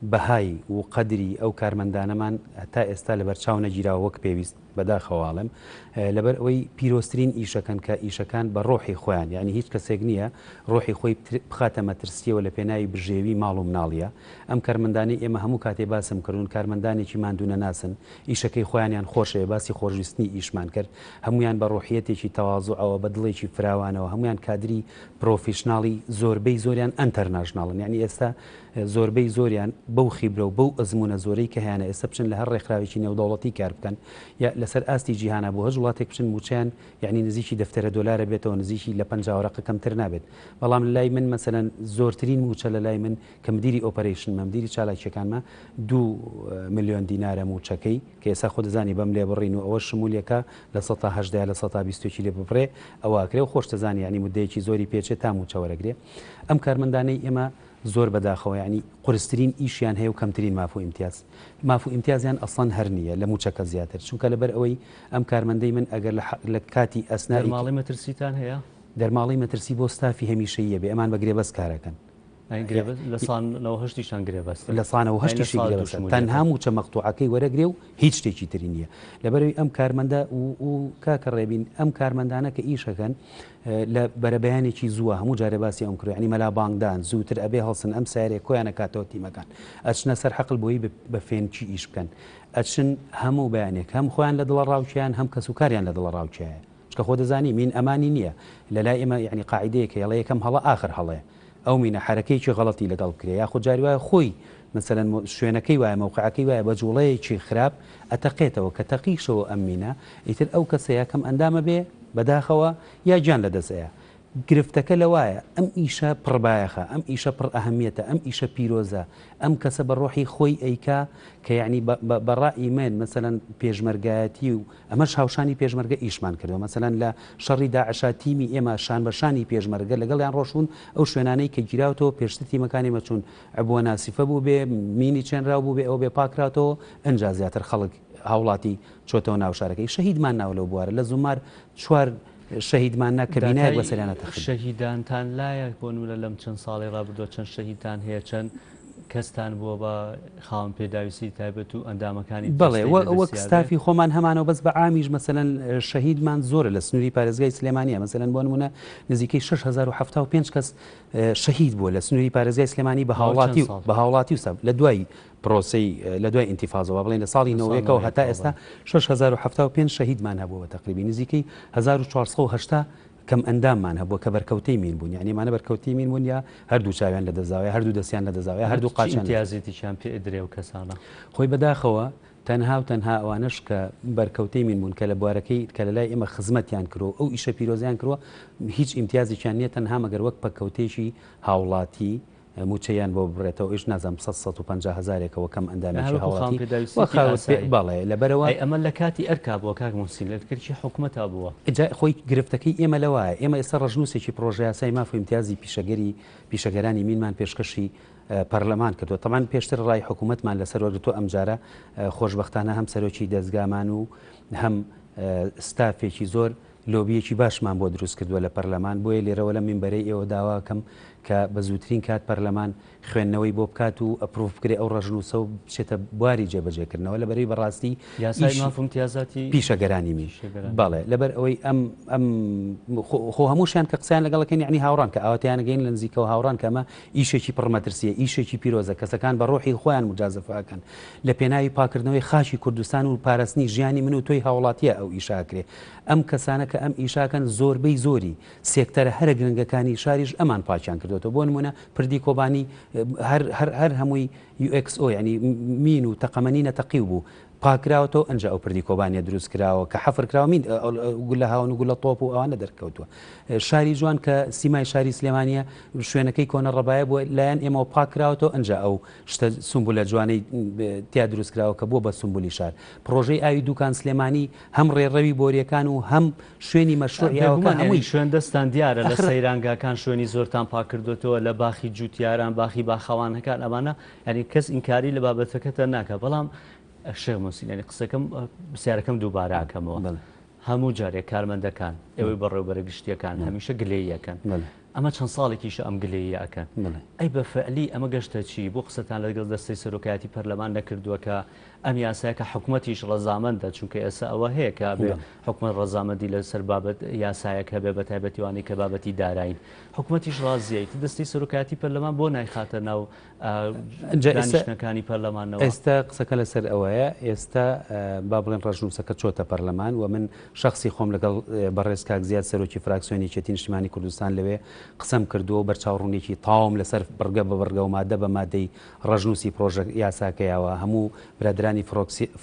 بەهای و قەدری ئەو کارمەندانەمان تا ئێستا لە بەرچاو نەگیراوە وەک پێویست بەداخەواڵم لەبەر ئەوەی پیرۆسترین ئیشەکەن کە ئیشەکان بە ڕۆحی خۆیان یعنی هیچ کەسێک نییە ڕۆحی خۆی بخاتە مەترسیەوە لە پێناوی بژێوی ماڵ و مناڵیە ئەم کارمەندانی ئێمە هەموو کاتێ باسم کردون کارمەندانێکی ماندوونە ناسن ئیشەکەی خۆیانیان خۆشەیە باسی خۆشویستنی ئیشمان کرد هەمویان بە ڕۆحیەتێکی تەواضوعەوە بە دڵێکی فراوانەوە هەمویان کادری پرۆفیشناڵی زۆربەی زۆریان ئەنتەرناشناڵن یعنی ئێستا زۆربەی زۆریان بەو خیبرە و بەو ئەزمونە زۆرەی کە هیانە ئێستا بچن لە هەر ڕێکخراوێکی نێودەوڵەتی کار بکەن یا لەسەر ئاستی جیهانە بۆ هەر وڵاتێک بچن موچیان یعنی نزیکی دەفتەرە دۆلارە بێتەوە نزیکی لە 50 وەرەقە کەمتر نابێت بەڵام لای من مەسەلەن زۆرترین موچە لە لای من کە مدیری ئۆپەرێشن مەمدیری چالاکیەکانمە 2 ملیۆن دینارە موچەکەی کە ئێستا خۆ دەزانی بەم لێ بڕین و ئەوە شمولێکە لە 1970 لە 120 لێ ببڕێ ئەوواکرێ و خۆش دەزانی ینی مدەیەکی زۆری پێچێت تا موچەوەرەگرێ ئەم کارمەندانەی ئێمە زۆر بەداخەوە ینی قورسترین ئیشیان هەیە و کەمترین مافو ئیمتیازیان ئەسڵان هەر نییە لە موچەکە زیاتر چونکە لەبەر ئەوەی ئەم کارمەندەی من ئەگەر لە کاتی ئەسناری ماڵی مەترسیتان هەیە دەرماڵی مەترسی بۆ ستافی هەمیشەیە بێ ئەمان بەگرێ بەس کارەکەن لە سانەوەهشتیشان گرێبەست لە سانەوەهشتیشی گرێبەست تەنها موچە مەقتوعەکەی وەرەگرێ و هیچ شتێکی تری نییە لەبەرەوەی ئەم کارمەندە و کاکە ڕێبین ئەم کارمەندانە کە ئیشەکەن لە بەرەبەیانێکی زووە هەموو جارێ باسی ئەم کڕ ینی مەلا بانگدان زووتر ئەبێ هەڵسن ئەم سارێک کۆیانە کاتەوە تیمەکان ئەچنە سەر حەقل بۆی بە فێنچی ئیش بکەن ئەچن هەموو بەیانێک هەم خۆیان لە دڵە ڕاوچیان هەم کەس و کاریان لە دڵە ڕاوچایە چکە خۆ دەزانی مین ئەمانی نییە لە لای ئێمە یعنی قاعدەیەکە هێڵە یەکەم هەڵە ئاخر هەڵەیە ئەو مینە حرەکەیکی غەڵەتی لەگەڵ بکرێ یاخود جاری وایە خۆی مثلەن شوێنەکەی وایە موقعەکەی وایە بە جوڵەیەکی خراپ ئەتەقێتەوە کە تەقیشەوە ئەم مینە ئیتر ئەو کەسەیە کەم ئەندامە بێ بەداخەوە یا گیان لەدەستەیە گرفتەکە لەوایە ئەم ئیشە پڕبایەخە ئەم ئیشە پڕ ئەهەمیەتە ئەم ئیشە پیرۆزە ئەم کەسە بە ڕۆحی خۆی ئەیکا کە یعنی بەڕای من مەسەلەن پێشمەرگایەتی و ئەمەش هاوشانی پێشمەرگە ئیشمان کردەوە مەسەلەن لە شەڕی داعشا تیمی ئێمە شان بەشانی پێشمەرگە لەگەڵیان ڕۆشون ئەو شوێنانەی کە گیراوتەوە پێشتر تیمەکانی مەچوون ئەبووە ناسیفە بوو بێ مینی چێنراو بوو بێ ئەو بێ پاکراتەوە ئەنجا زیاتر خەڵک هاوڵاتی چۆتەوە ناو شارەکەی شەهیدمان ناو لەو بوارە لە زومار چوار شەهیدمان ناکردینای بەسەریانە تەخت شەهیدانتان لایەک بۆ نمونە لەم چەند ساڵی ڕابردووە چەند شەهیدتان هەیە چەند کەستان بووە بە خاوەن پێداویستی تایبەت و ئەندامەکانی بڵێ وەک ستافی خۆمان هەمانەوە بەس بە عامیش مەسەلەن شەهیدمان زۆرە لە سنووری پارێزگای سلێمانیە مەسەلەن بۆ نمونە نزیکەی 6,075 کەس شەهید بووە لە سنووری پارێزگای سلێمانی بە هاوڵاتی و لە دوای پرۆسی لە دوای ئینتیفازەوە بڵێن لە ساڵی نەوەیەکەوە هەتا ئێستا 6,075 شەهیدمان هەبووە تقریبی نزیکەی 1480 کەم ئەنداممان هەبووە کە بەرکەوتەی مین بوون یعنیمانە بەرکەوتی مین بوون یا هەردوو چاویان لە دەزاوی هەردوو دەستیان لە دەزاوی هەردوو قاچیانتیازێتیشان پێ درێ و کەسانە خۆی بەداخەوە تەنها و تەنها ئەوانش کە بەرکەوتەی مین بوون کە لە بوارەکەی کە لە لای ئێمە خزمەتیان کردو ئەو ئیشە پیرۆزیان کردووە هیچ ئیمتیازێکیان نییە تەنها مەگەر وەک پەکەوتێکی هاوڵاتی موچەیان بۆ بڕێتەوە ئیش نازم 150,000ێکەوە کەم ئەندامێکی هاوڵاتی لەبەرەوە ئەمە لە کاتی ئەرکا بووە کاک موسین لەکردی حکوومەتا بووە خۆی گرفتەکەی ئێمە لەوایە ئێمە ئێستا ڕژنووسێکی پرۆژه یاسای مافو ئیمتیازی پیشەگەرانی مینمان پێشکەشی پەرلەمان کردووە تەمان پێشتر ڕای حکوومەتمان لەسەر وەرگتووە ئەم جارە خۆشبەختانە هەم سەرۆکی دەستگامان و هەم ستافێکی زۆر لۆبیەکی باشمان بۆ دروست کردووە لە پەرلەمان بۆیە لێرەوە لە منبەرەی ئێوە داواکەم کە بە زووترین کات پەرلەمان خوێندنەوەی بۆ بکات و ئەپرۆڤ بکرێ ئەو ڕژنووسە و بچێتە بواری جێبەجێکردنەوە لەبەرەوەی بەڕاستی یاسای مافومتیازاتی پیشەگەرانی می بەڵێ لەبەر ئەوەی ئەم خۆ هەمووشیان کە قسەیان لەگەڵەکەن یعنی هاوڕان کە ئاواتیان گەین لە نزیکەوە هاوڕان کە ئەمە ئیشێکی پڕمەترسیە ئیشێکی پیرۆزە کەسەکان بە ڕۆحی خۆیان مجازەفەکەن لە پێناوی پاکردنەوەی خاشی کوردستان و پاراستنی ژیانی من و تۆی هاوڵاتیە ئەو ئیشاکرێ ئەم کەسانە کە ئەم ئیشاکەن زۆربەی زۆری سێکتەرە هەرە گرنگەکانی شاریش ئەمان پاچیان کردوێتەوە بۆ نمونە پردی کۆبانی هەر هەمووی UXO ینی مین و تەقەمەنینە تەقی بوو پاکراوەوە ئەنجا ئەو پردی کۆبانیە دروست کراوە کە حەفرکراوە گول لە هاون و گول لە تۆپ و ئەوانە دەرکەوتووە شاری جوان کە سیمای شاری سلێمانیە شوێنەکەی کۆنە ڕەبایە بۆ لایەن ئێمە پاکراوەوە ئەنجا ئەو شتە سمبولە جوانەی تیا دروست کراوە کە بۆ بە سمبولی شار پرۆژەی ئاوی دوکان سلێمانی هەم ڕێڕەوی بۆریەکان و هەم شوێنی مەشروعیەکان هەمووی شوێن دەستان دیارە لە سەیرانگاکان شوێنی زۆرتان پاکردوێتەوە لە باخی جووتیاران باخی باخەوانەکان ئەمانە ینی کەس ئینکاری لە بابەتەکەتە ناکە بەڵام شێخ موسین ینی قسەکەم پرسیارەکەم دووبارە ئاکەمەوە هەموو جارێک کارمەندەکان ئێوەی بەڕێوەبەرە گشتیەکان هەمیشە گلەیەکەن ئەمە چەند ساڵێکیش ئەم گلەیەکەن ئەی بە فعلی ئەمە گەشتە چی بۆ قسەتان لەگەڵ دەستەی سەرۆکایەتی پەرلەمان نەکردووە کە ئەم یاسایەکە حکوومەتیش ڕەزامەندە چونکە ئێستا ئەوە هەیە کە بێ حکوومەت ڕەزامەندی لەسەر بابەت یاسایەکە بێ بە تایبەتیوانی کە بابەتی دارین حکوومەتیش ڕازییت دەستی سەرۆکایەتی پەرلەمان بۆ نایخاتە ناو دانیشتەکانی پەرلەمانەوە. ئێستا قسەکە لەسەر ئەوەیە ئێستا با بڵێن ڕژنووسەکە چۆتە پەرلەمان و من شخصی خۆم لەگەڵ بەڕێز کاک زیاد سەرۆکی فراکسیۆنی یەکێتی نیشتیمانی کوردستان لەوێ قسەم کردووە بەرچاوڕوونێکی تاوم لەسەر بڕگە بە بڕگە و مادە بە مادەی ڕژنووسی پرۆژە یاساکەیەوە هەموو برادرانی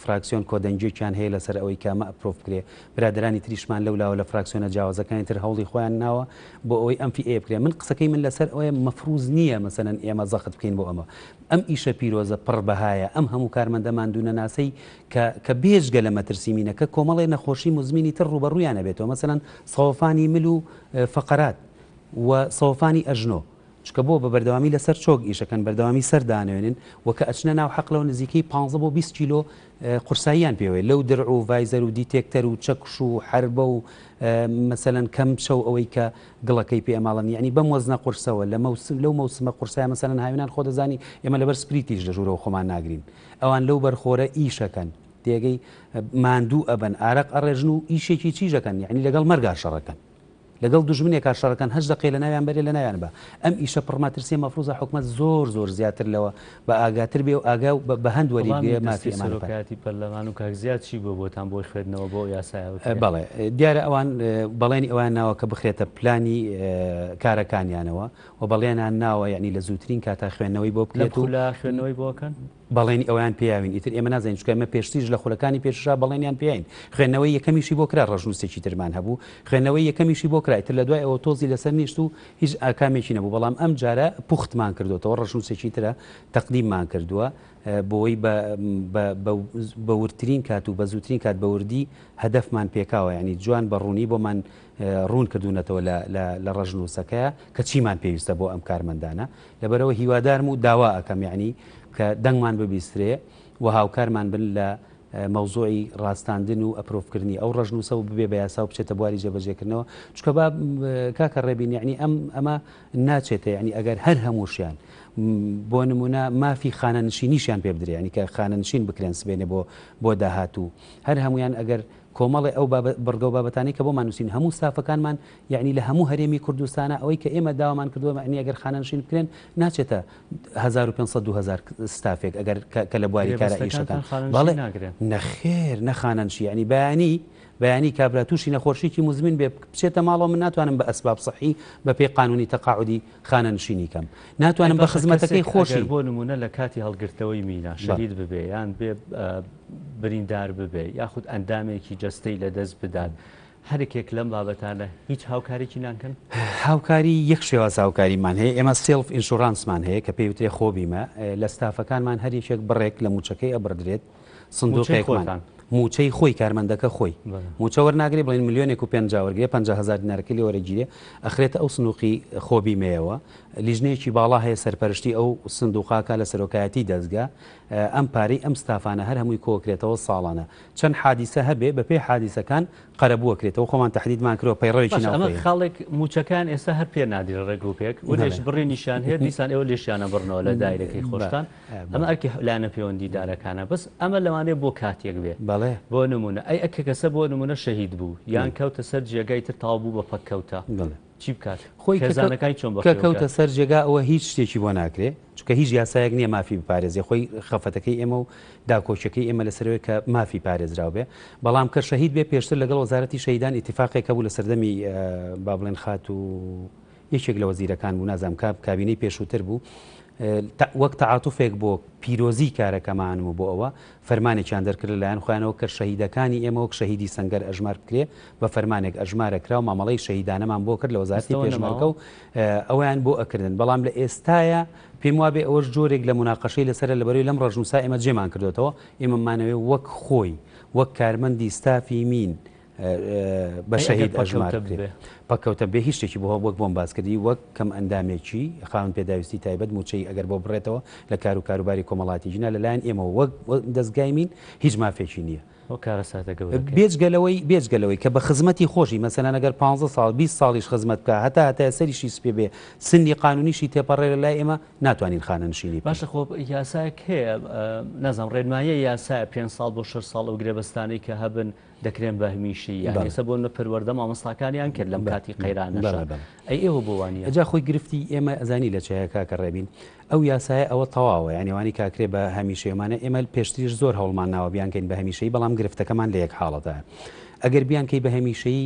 فراکسیۆن کۆدەنجێکیان هەیە لەسەر ئەوەی کامە ئەپرۆف بکرێ برادرانی تریشمان لەولاوە لە فراکسیۆنە جیاوازەکانی تر هەوڵی خۆیان ناوە بۆ ئەوەی ئەم ئێ بکرێ من قسەکەی من لەسەر ئەوەیە مەفروض نییە مەسەلەن ئێمە زەخت بکەین بۆ ئەمە ئەم ئیشە پیرۆزە پڕ بەهایە ئەم هەموو کارمەندەمان دوونەناسەی کە بێژگە لە مەترسیمینەکە کۆمەڵی نەخۆشی مزمینی تر ڕوبەڕوویانە بێتەوە مەسەلەن سەوفانی مل و فەقەرات و سەوفانی ئەژنۆ چکە بۆ بە بەردەوامی لەسەر چۆک ئیشەکەن بەردەوامی سەردانوێنن و کە ئەچنە ناو حەقلەوە نزیکەی 15 بۆ 20 کیلۆ قورساییان پێوێت لەو درع و ڤایزەر و دیتێکتەر و چەکش و حربە و مەسەلەن کەم شەو ئەوەی کە گڵەکەی پێ ئەماڵن یعنی بەم وەزنە قورسەوە لەو مەوسمە قورسای مەسەلەن هاوێنان خۆ دەزانی ئێمە لەبەر سپریتیش لە ژوورەوە خۆمان ناگرین ئەوان لەو بەرخۆرە ئیشەکەن تێگەی ماندوو ئەبن ئارەق ئەڕێژن و ئیشێکی چیژەکەن یعنی لەگەڵ مەرگا شەڕەکەن لەگەڵ دوژمنێکا شەڕەکان هەش دقەی لە ناویان بەرێ لە ناویان بە ئەم ئیشە پڕماترسیە مەفروزە حکومەت زۆر زیاتر لەوە بە ئاگاتر بێ و ئاگا بە هەند وەریگرێ مافی سەرۆکایەتی پەرلەمان و کاکزیاد چی بۆ بۆتان بۆی خوێندنەوە بۆ یاسایەوە بەڵێ دیارە ئەوان بەڵێنی ئەوان ناوە کە بخرێتە پلانی کارەکانیانەوە و بەڵێنان ناوە یعنی لە زووترین کاتا خوێندنەوەی بۆ بکرێت و لە خوێندنەوەی بۆکەن بەڵێنی ئەویان پێیاوین ئیتر ئێمە نازانین چکە ئێمە پێشتیش لە خولەکانی پێشرا بەڵێنیان پێین خوێندنەوەی یەکەمیشی بۆ کرا ڕژنووسێکی ترمان هەبوو خوێندنەوەی یەکەمیشی بۆ کرا ئیتر لە دوای ئەوە تۆزی لەسەر نیشت و هیچ ئاکامێکی نەبوو بەڵام ئەم جارە پوختمان کردوتەوە ڕژنووسێکی ترە تەقدیممان کردووە بۆی بە ورترین کات و بە زووترین کات بە وردی هەدەفمان پێکاوە ینی جوان بەڕوونی بۆمان ڕوون کردوونەتەوە لە ڕژنووسەکەیە کە چیمان پێویستە بۆ ئەم کارمەندانە لەبەرەوە هیوادارم و داوا ئەەکەم یعنی کە دەنگمان ببیسترێ و هاوکارمان بن لە مەوزۆی ڕاستاندن و ئەپرۆفکردنی ئەو ڕژنووسە و ببێ بە یاسا و بچێتە بواری جێبەجێکردنەوە چکە با کاکە ڕێبین یعنی ئەمە ناچێتە یعنی ئەگەر هەر هەمووشیان بۆ نمونە مافی خانەنشینیشیان پێ بدرێ ینی کە خانەنشین بکرێن سبێنێ بۆ داهاتوو هەر هەمویان ئەگەر کۆمەڵی ئەو بڕگە و بابەتانی کە بۆمان نووسین هەموو ستافەکانمان یعنی لە هەموو هەرێمی کوردستانە ئەوەی کە ئێمە داوامان کردووە معنی ئەگەر خانەنشین بکرێن ناچێتە 1500 ستافێک ئەگەر کە لە بواری کارە ئیشەکان بەڵێ نەخێر نەخانەنشی ینی بەیانی کابرا تووشی نەخۆشیی مزمین بێ بچێتە ماڵەوە من ناتوانم بە ئەسباب صحی بە پێی قانونی تەقاعودی خانەنشینی کەم ناتوانم بە خزمەتەکەی خۆشی بۆ نمونە لە کاتی هەڵگرتەوەی مینا شەهید ببێ یان بێ بریندار ببێ یاخود ئەندامێکی جەستەی لە دەست بدات هەرێکێک لەم بابەتانە هیچ هاوکارێکی نانکەن هاوکاری یەک شێواز هاوکاریمان هەیە ئێمە سێلف ئینشورانسمان هەیە کە پێی وترێ خۆبیمە لە ستافەکانمان هەر یەکێک بڕێک لە موچەکەی ئەبردرێت سندوقێکمان موچەی خۆی کارمەندەکە خۆی موچە وەرناگری بڵێن ملیۆنێک و 5 وەرگێ 500,000 دینارەکە لێ وەرەگیرێ ئەخرێتە ئەو سنووقی خۆبیمەیەوە لیژنەیەکی باڵا هەیە سەرپەرشتی ئەو سندوقاکە لە سەرۆکایەتی دەستگا ئەم پارەی ئەم ستافانە هەر هەمووی کۆکرێتەوە ساڵانە چەند حادیسە هەبێ بە پێی حادیسەکان قەرەبووەکرێتەوە خۆمان تەحدیدمان کردەوە پەیڕەوێکی ناوخۆیە خاڵێک موچەکان ئێستا هەر پێ نادیرە ڕێگروپێک و لێش بڕی نیشان هەیە دیسان ئێوە لێشیانە بڕنەوە لە دایرەکەی خۆشتان ئەمە ئەرکی لایەنە پەیوەندیدارەکانە بەس ئەمە لەوانەیە بۆ کاتێک بێ بەڵێ بۆ نمونە ئەی ئەکە کەسە بۆ نمونە شەهید بوو یان کەوتە سەر جێگای تر تاو بوو بە پەککەوتە چی بکات خۆی خێزانەکانی چۆن کە کەوتە سەر جێگا ئەوە هیچ شتێکی بۆ ناکرێ چکە هیچ یاسایەک نییە مافی بپارێزێ خۆی خەفەتەکەی ئێمە و داکۆچەکەی ئێمە لەسەرەوەی کە مافی پارێزراو بێ بەڵام کە شەهید بێ پێشتر لەگەڵ وەزارەتی شەهیدان ئیتیفاقێک بوو لە سەردەمی با بڵێن خات و یەکێک لە وەزیرەکان بوو نازانم کابینەی پێشووتر بوو وەک تەعاتوفێک بۆ پیرۆزی کارەکەمانم و بۆ ئەوە فەرمانێکیان دەرکرد لەلایەن خۆیانەوە کە شەهیدەکانی ئێمە وەک شەهیدی سەنگەر ئەژمار بکرێ بە فەرمانێک ئەژمارەکرا و مامەڵەی شەهیدانەمان بۆ کرد لە وەزارەتی پێشمەرگە و ئەویان بۆ ئەکردن بەڵام لە ئێستایە پێم وابێ ئەوەش جۆرێک لە مناقەشەی لەسەر لەبەرەوەی لەم ڕژنووسا ئێمە جێمان کردوێتەوە ئێمەمانەوێ وەک خۆی وەک کارمەندی ستافی مین بە شەهید ئەژمار بکرێت پکەوتە بێ هیچ شتێکی بۆ وەک بۆم باسکردی وەک کەم ئەندامێکی خاون پێداویستی تایبەت موچەی ئەگەر بۆ بڕێتەوە لە کار و کاروباری کۆمەڵاتی ژینە لەلایەن ئێمە وەک دەستگای مین هیچ مافێکی نییە. بێجگەلەوەی کە بە خزمەتی خۆشی مەسەلەن ئەگەر 15 ساڵ 20 ساڵیش خزمەت بکە هەتا سەریشی سپێ بێ سنی قانونیشی تێپەڕێ لە لای ئێمە ناتوانین خانە نشینی. باشە خۆ یاسایەک هەیە نەزانم ڕێنمایە یاسایە 5 ساڵ بۆ 6 ساڵ ئەو گرێبەستانەی کە هەبن دەکرێن بە هەمیشی یانێسە بۆ نە پەروەردە مامۆستاکانیان کرد لەم کاتی قەیرانەشە ئەی ئێوە بۆوانە ئەجا خۆی گرفتی ئێمە ئەزانی لە چایەکە کە ڕێبین ئەو یاسایە ئەوە تەواوە یانیوانی کاکرێ بە هەمیشەیەمانە ئێمە پێشتریش زۆر هەوڵمان ناوە بیانکەین بە هەمیشەی بەڵام گرفتەکەمان لە یەک حاڵەتە ئەگەر بیانکەی بە هەمیشەی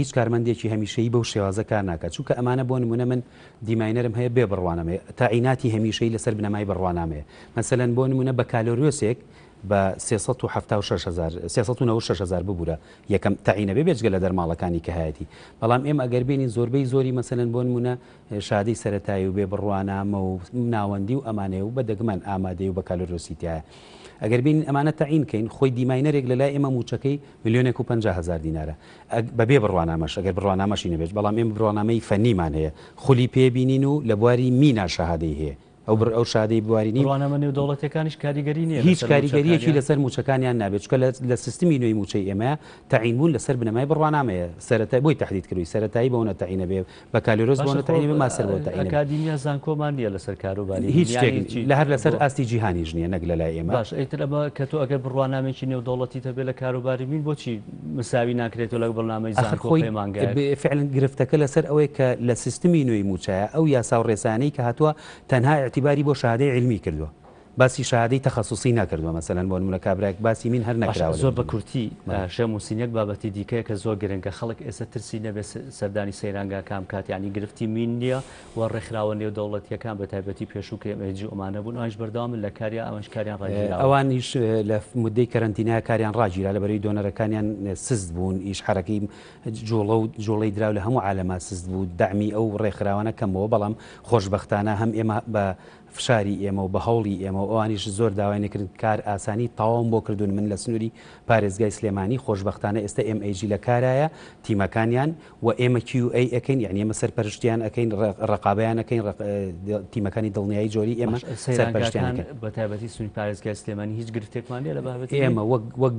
هیچ کارمەندێکی هەمیشەی بەو شێوازە کار ناکات چونکە ئەمانە بۆ نمونە من دیماینەرم هەیە بێ بڕوانەمێ تاعیناتی هەمیشەی لەسەر بنەمای بڕوانامەیە مەسەلەن بۆ نمونە بە کالۆریۆسێک بە 396,000 ببوورە یەکەم تاعینە بێ بێجگە لە دەرماڵەکانی کە هەیەی بەڵام ئێمە ئەگەر بینین زۆربەی زۆری مەسەلەن بۆ نمونە شادەی سەرەتایی و بێ بڕوانامە و ناوەندی و ئەمانەیە و بە دەگمەن ئامادەی و بە کالۆریۆسیتیایە ئەگەر بین ئەمانە تاعینکەین خۆی دیماینەرێک لە لای ئێمە موچەکەی 1,50,000 دینارە بەبێ بڕوانامەش ئەگەر بڕوانامەشی نەبێت بەڵام ئێمە بڕوانامەی فەنیمان هەیە خولی پێبینین و لە بواری مینا شەهادەی هەیە ئەو شادەی بوارینی ڕوانەمە دەوڵەتەکانیش کاریگەری نیە هیچ کاریگەریەکی لەسەر موچەکانیان نابێت چکە لە سیستمی نوێی موچەی ئێمە تاعینبوون لەسەر بنەمای بڕوانامەیە سەرەتای بۆی تهدید کردووی سەرەتایی بەونە تاعینە بێ بە کالۆرۆز بۆنە تاعینە بێ ماسەر بۆ تاعینە ئەکادیمیا زانکۆمان نییە لەسەر کاروباری هیچ شتێکی لە هەر لەسەر ئاستی جیهانیش نییە نەک لە لای ئێمە باش ئەیتر ئەمە کە تۆ ئەگەر بڕوانامێکی نێو دەوڵەتی تەبێ لە کاروباری بین بۆچی مساوی ناکرێتەوە لە بەڵنامەی زانکۆ پەیمانگای فعلا گرفتەکە لەسەر ئەوەیە کە لە سیستمی نوێی موچایە ئەو یاسا و ڕێسانەی کە هاتووە تەنها اعتیباری بۆ شادەی علمی کردووە باسی شادەی تەخەسوسی ناکردووە مەسەلەن بۆ نمونە کابراایك باسی من هەر نەکراوە زۆر بە کورتی شەم و سینەک بابەتی دیکەیە کە زۆر گرنگە خەڵک ئێستا ترسی نەبێت سەردانی سەیرانگا کام کات ینی گرفتی من نییە و ڕێکخراوە نێو دەوڵەتیەکان بە تایبەتی پێشوو کێمەجی ئۆمانە بوون ئەوانش بەردەوام لە کاریا ئەوەش کاریان ڕاگیرا ئەوانیش لە مدەی کەرەنتینای کاریان ڕاگیرا لەبەرەوەی دۆنەرەکانیان سست بوون ئیش حرەکەی جوڵەی دراو لە هەموو عالەما سست بوو دامی ئەو ڕێکخراوانە کەمەوە بەڵام خۆشبەختانە هەم ئێمە بە فشاری ئێمە و بە هەوڵی ئێمە ئەوانیش زۆر داوای نەکرد کار ئاسانی تاوام بۆ کردوون من لە سنووری پارێزگای سلێمانی خۆشبەختانە ئێستا MAG لە کارایە تیمەکانیان و ئێمە QA ئەەکەین یعنی ئێمە سەرپەرشتیان ئەەکەین ڕقابیان ئەەکەین تیمەکانی دڵنیایی جۆری ئێمە سەرپەرشتیان بە تایبەتی سنووری پارێزگای سلێمانی هیچ گرفتێکمان لێ لە بابەتی ئێمە وەک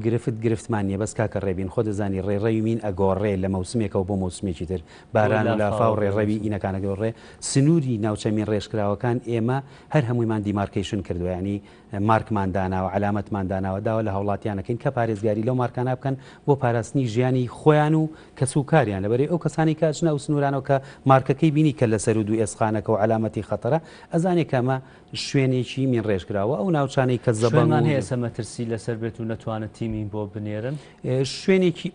گرفتمان نیە بەس کاکە ڕێبین خۆ دەزانی ڕێڕەوی مین ئەگۆڕێ لە مەوسمێکەوە بۆ مەوسمێکی تر باران و لافا و ڕێڕەوی ئینەکانە گۆڕێ سنووری ناوچەمین ڕێژکراوەکان ئێمە هەر هەموویمان دیمارکیشن کردووە ینی مارکمان داناوە علامەتمان داناوە داوە لە هەوڵاتیانەکەین کە پارێزگاری لەو مارکانە بکەن بۆ پاراستنی ژیانی خۆیان و کەسوکاریان لەبەرەی ئەو کەسانی کاچنە و سنوورانەوە کە مارکەکەی بینی کە لەسەر و دوو ئێسخانەکە و علامەتی خەتەرە ئەزانێک ئەمە شوێنێکی من ڕێژکراوە ئەو ناوچانەی کە زەبەمان هەیە سەمەترسی لەسەر بێت و نەتوانێت تیمی بۆ بنێرن شوێنێکی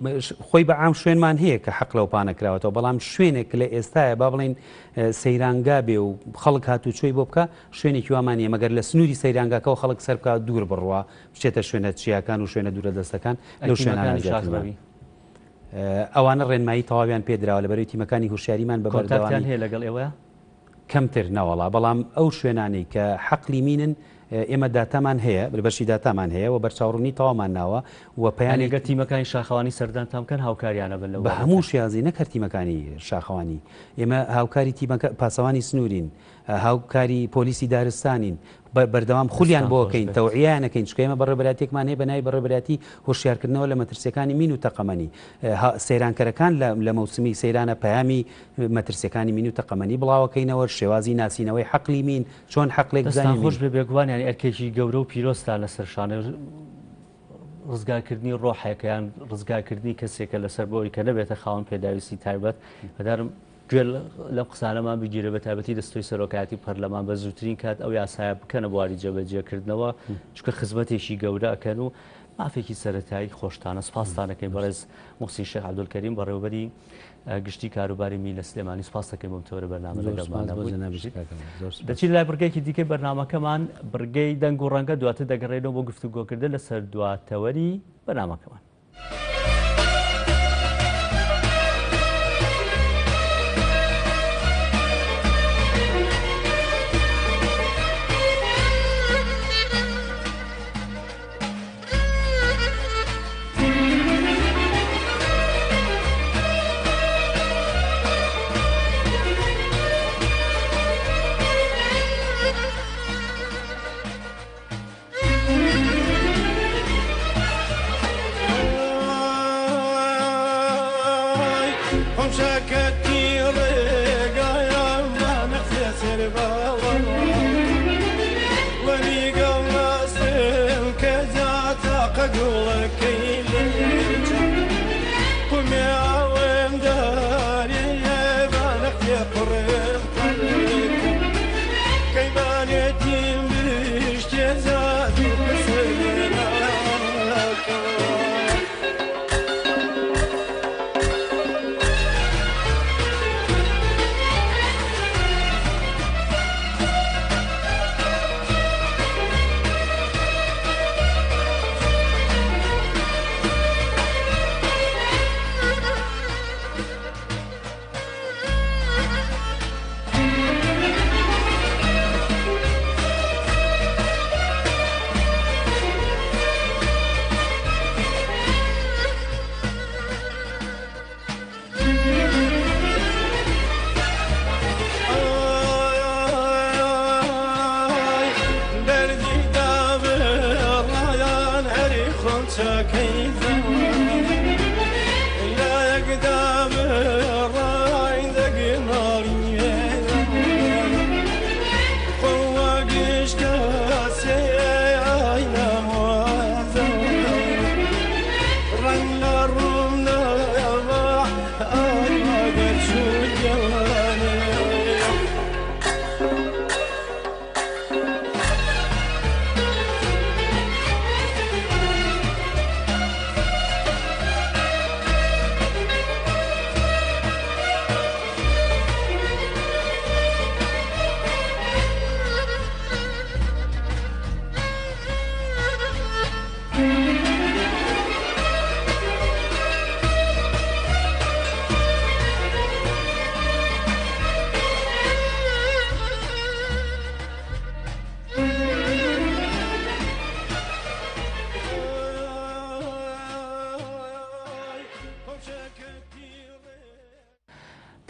خۆی بە عام شوێنمان هەیە کە حەق لەو پانەکراوەتەوە بەڵام شوێنێک لە ئێستاە با بڵین سەیرانگا بێ و خەڵک هاتوو چۆی بۆ بکە شوێنێکی وامانە مەگەر لە سنووری سەیرانگاکەەوە خەڵک سەر بکە دوور بڕوە بچێتە شوێنە چیاکان و شوێنە دوورە دەستەکان لەو شوێنانی ئەوانە ڕێنمایی تەواویان پێدراوە لەبەرەوەی تیمەکانی هوشیاریمان بە بەردەوام هەیە لەگەڵ ئێوە کەمتر نەوەڵا بەڵام ئەو شوێنانەی کە حەقلی مینن ئێمە داتامان هەیە بەرشی داتامان هەیە و بەرچاوڕوونی تەوامان ناوە و پەیانێگە تیمەکانی شاخەوانی سەردانتان بکەن هاوکاریانە بن بە هەموو شیازی نەکرد تیمەکانی شاخەوانی ئێمە هاوکاری پاسەوانی سنوورین هاوکاری پۆلیسی دارستانین بەردەوام خولیان بۆکەین تەوعیانەکەین چکەمە بەڕێبەراتێکمان هەیە بەنای بەڕێبەراتی هۆشیارکردنەوە لە مەترسیەکانی مین و تەقەمەنی سەیرانکەرەکان لە مەوسمی سەیرانە پەیامی مەترسیەکانی مین و تەقەمەنی بڵاوەکەینەوە شێوازی ناسینەوەی حەقلی مین چۆن حەقلێک بزانین خۆش بێگوان یانی ئەرکێکی گەورە و پیرۆستان لەسەر شانە ڕزگارکردنی ڕۆحەکەیان ڕزگارکردنی کەسێکە لەسەر بۆی کە نەبێتە خاوەن پێداویستی تایبەت بەدارم گوێ لەم قسانەمان بگیرە بە تایبەتی دەستۆی سەرۆکایەتی پەرلەمان بە زووترین کات ئەو یاسایە بکەنە بواری جێبەجێکردنەوە چونکە خزمەتێکی گەورە ئەکەن و مافێکی سەرەتایی خۆشتانە سپاستانەکەی بەڕێز موحسین شێخ عەبدولکەریم بەڕێوەبەری گشتی کاروباری میلە سلێمانی سپاس دەکەین بۆم تۆرە بەرنامە لەگەڵمانە دەچین لای بڕگەیەکی دیکەی بەرنامەکەمان بڕگەی دەنگ و ڕەنگە دواتر دەگەڕێنەوە بۆ گفتوگۆکردن لەسەر دواتەوەری بەرنامەکەمان.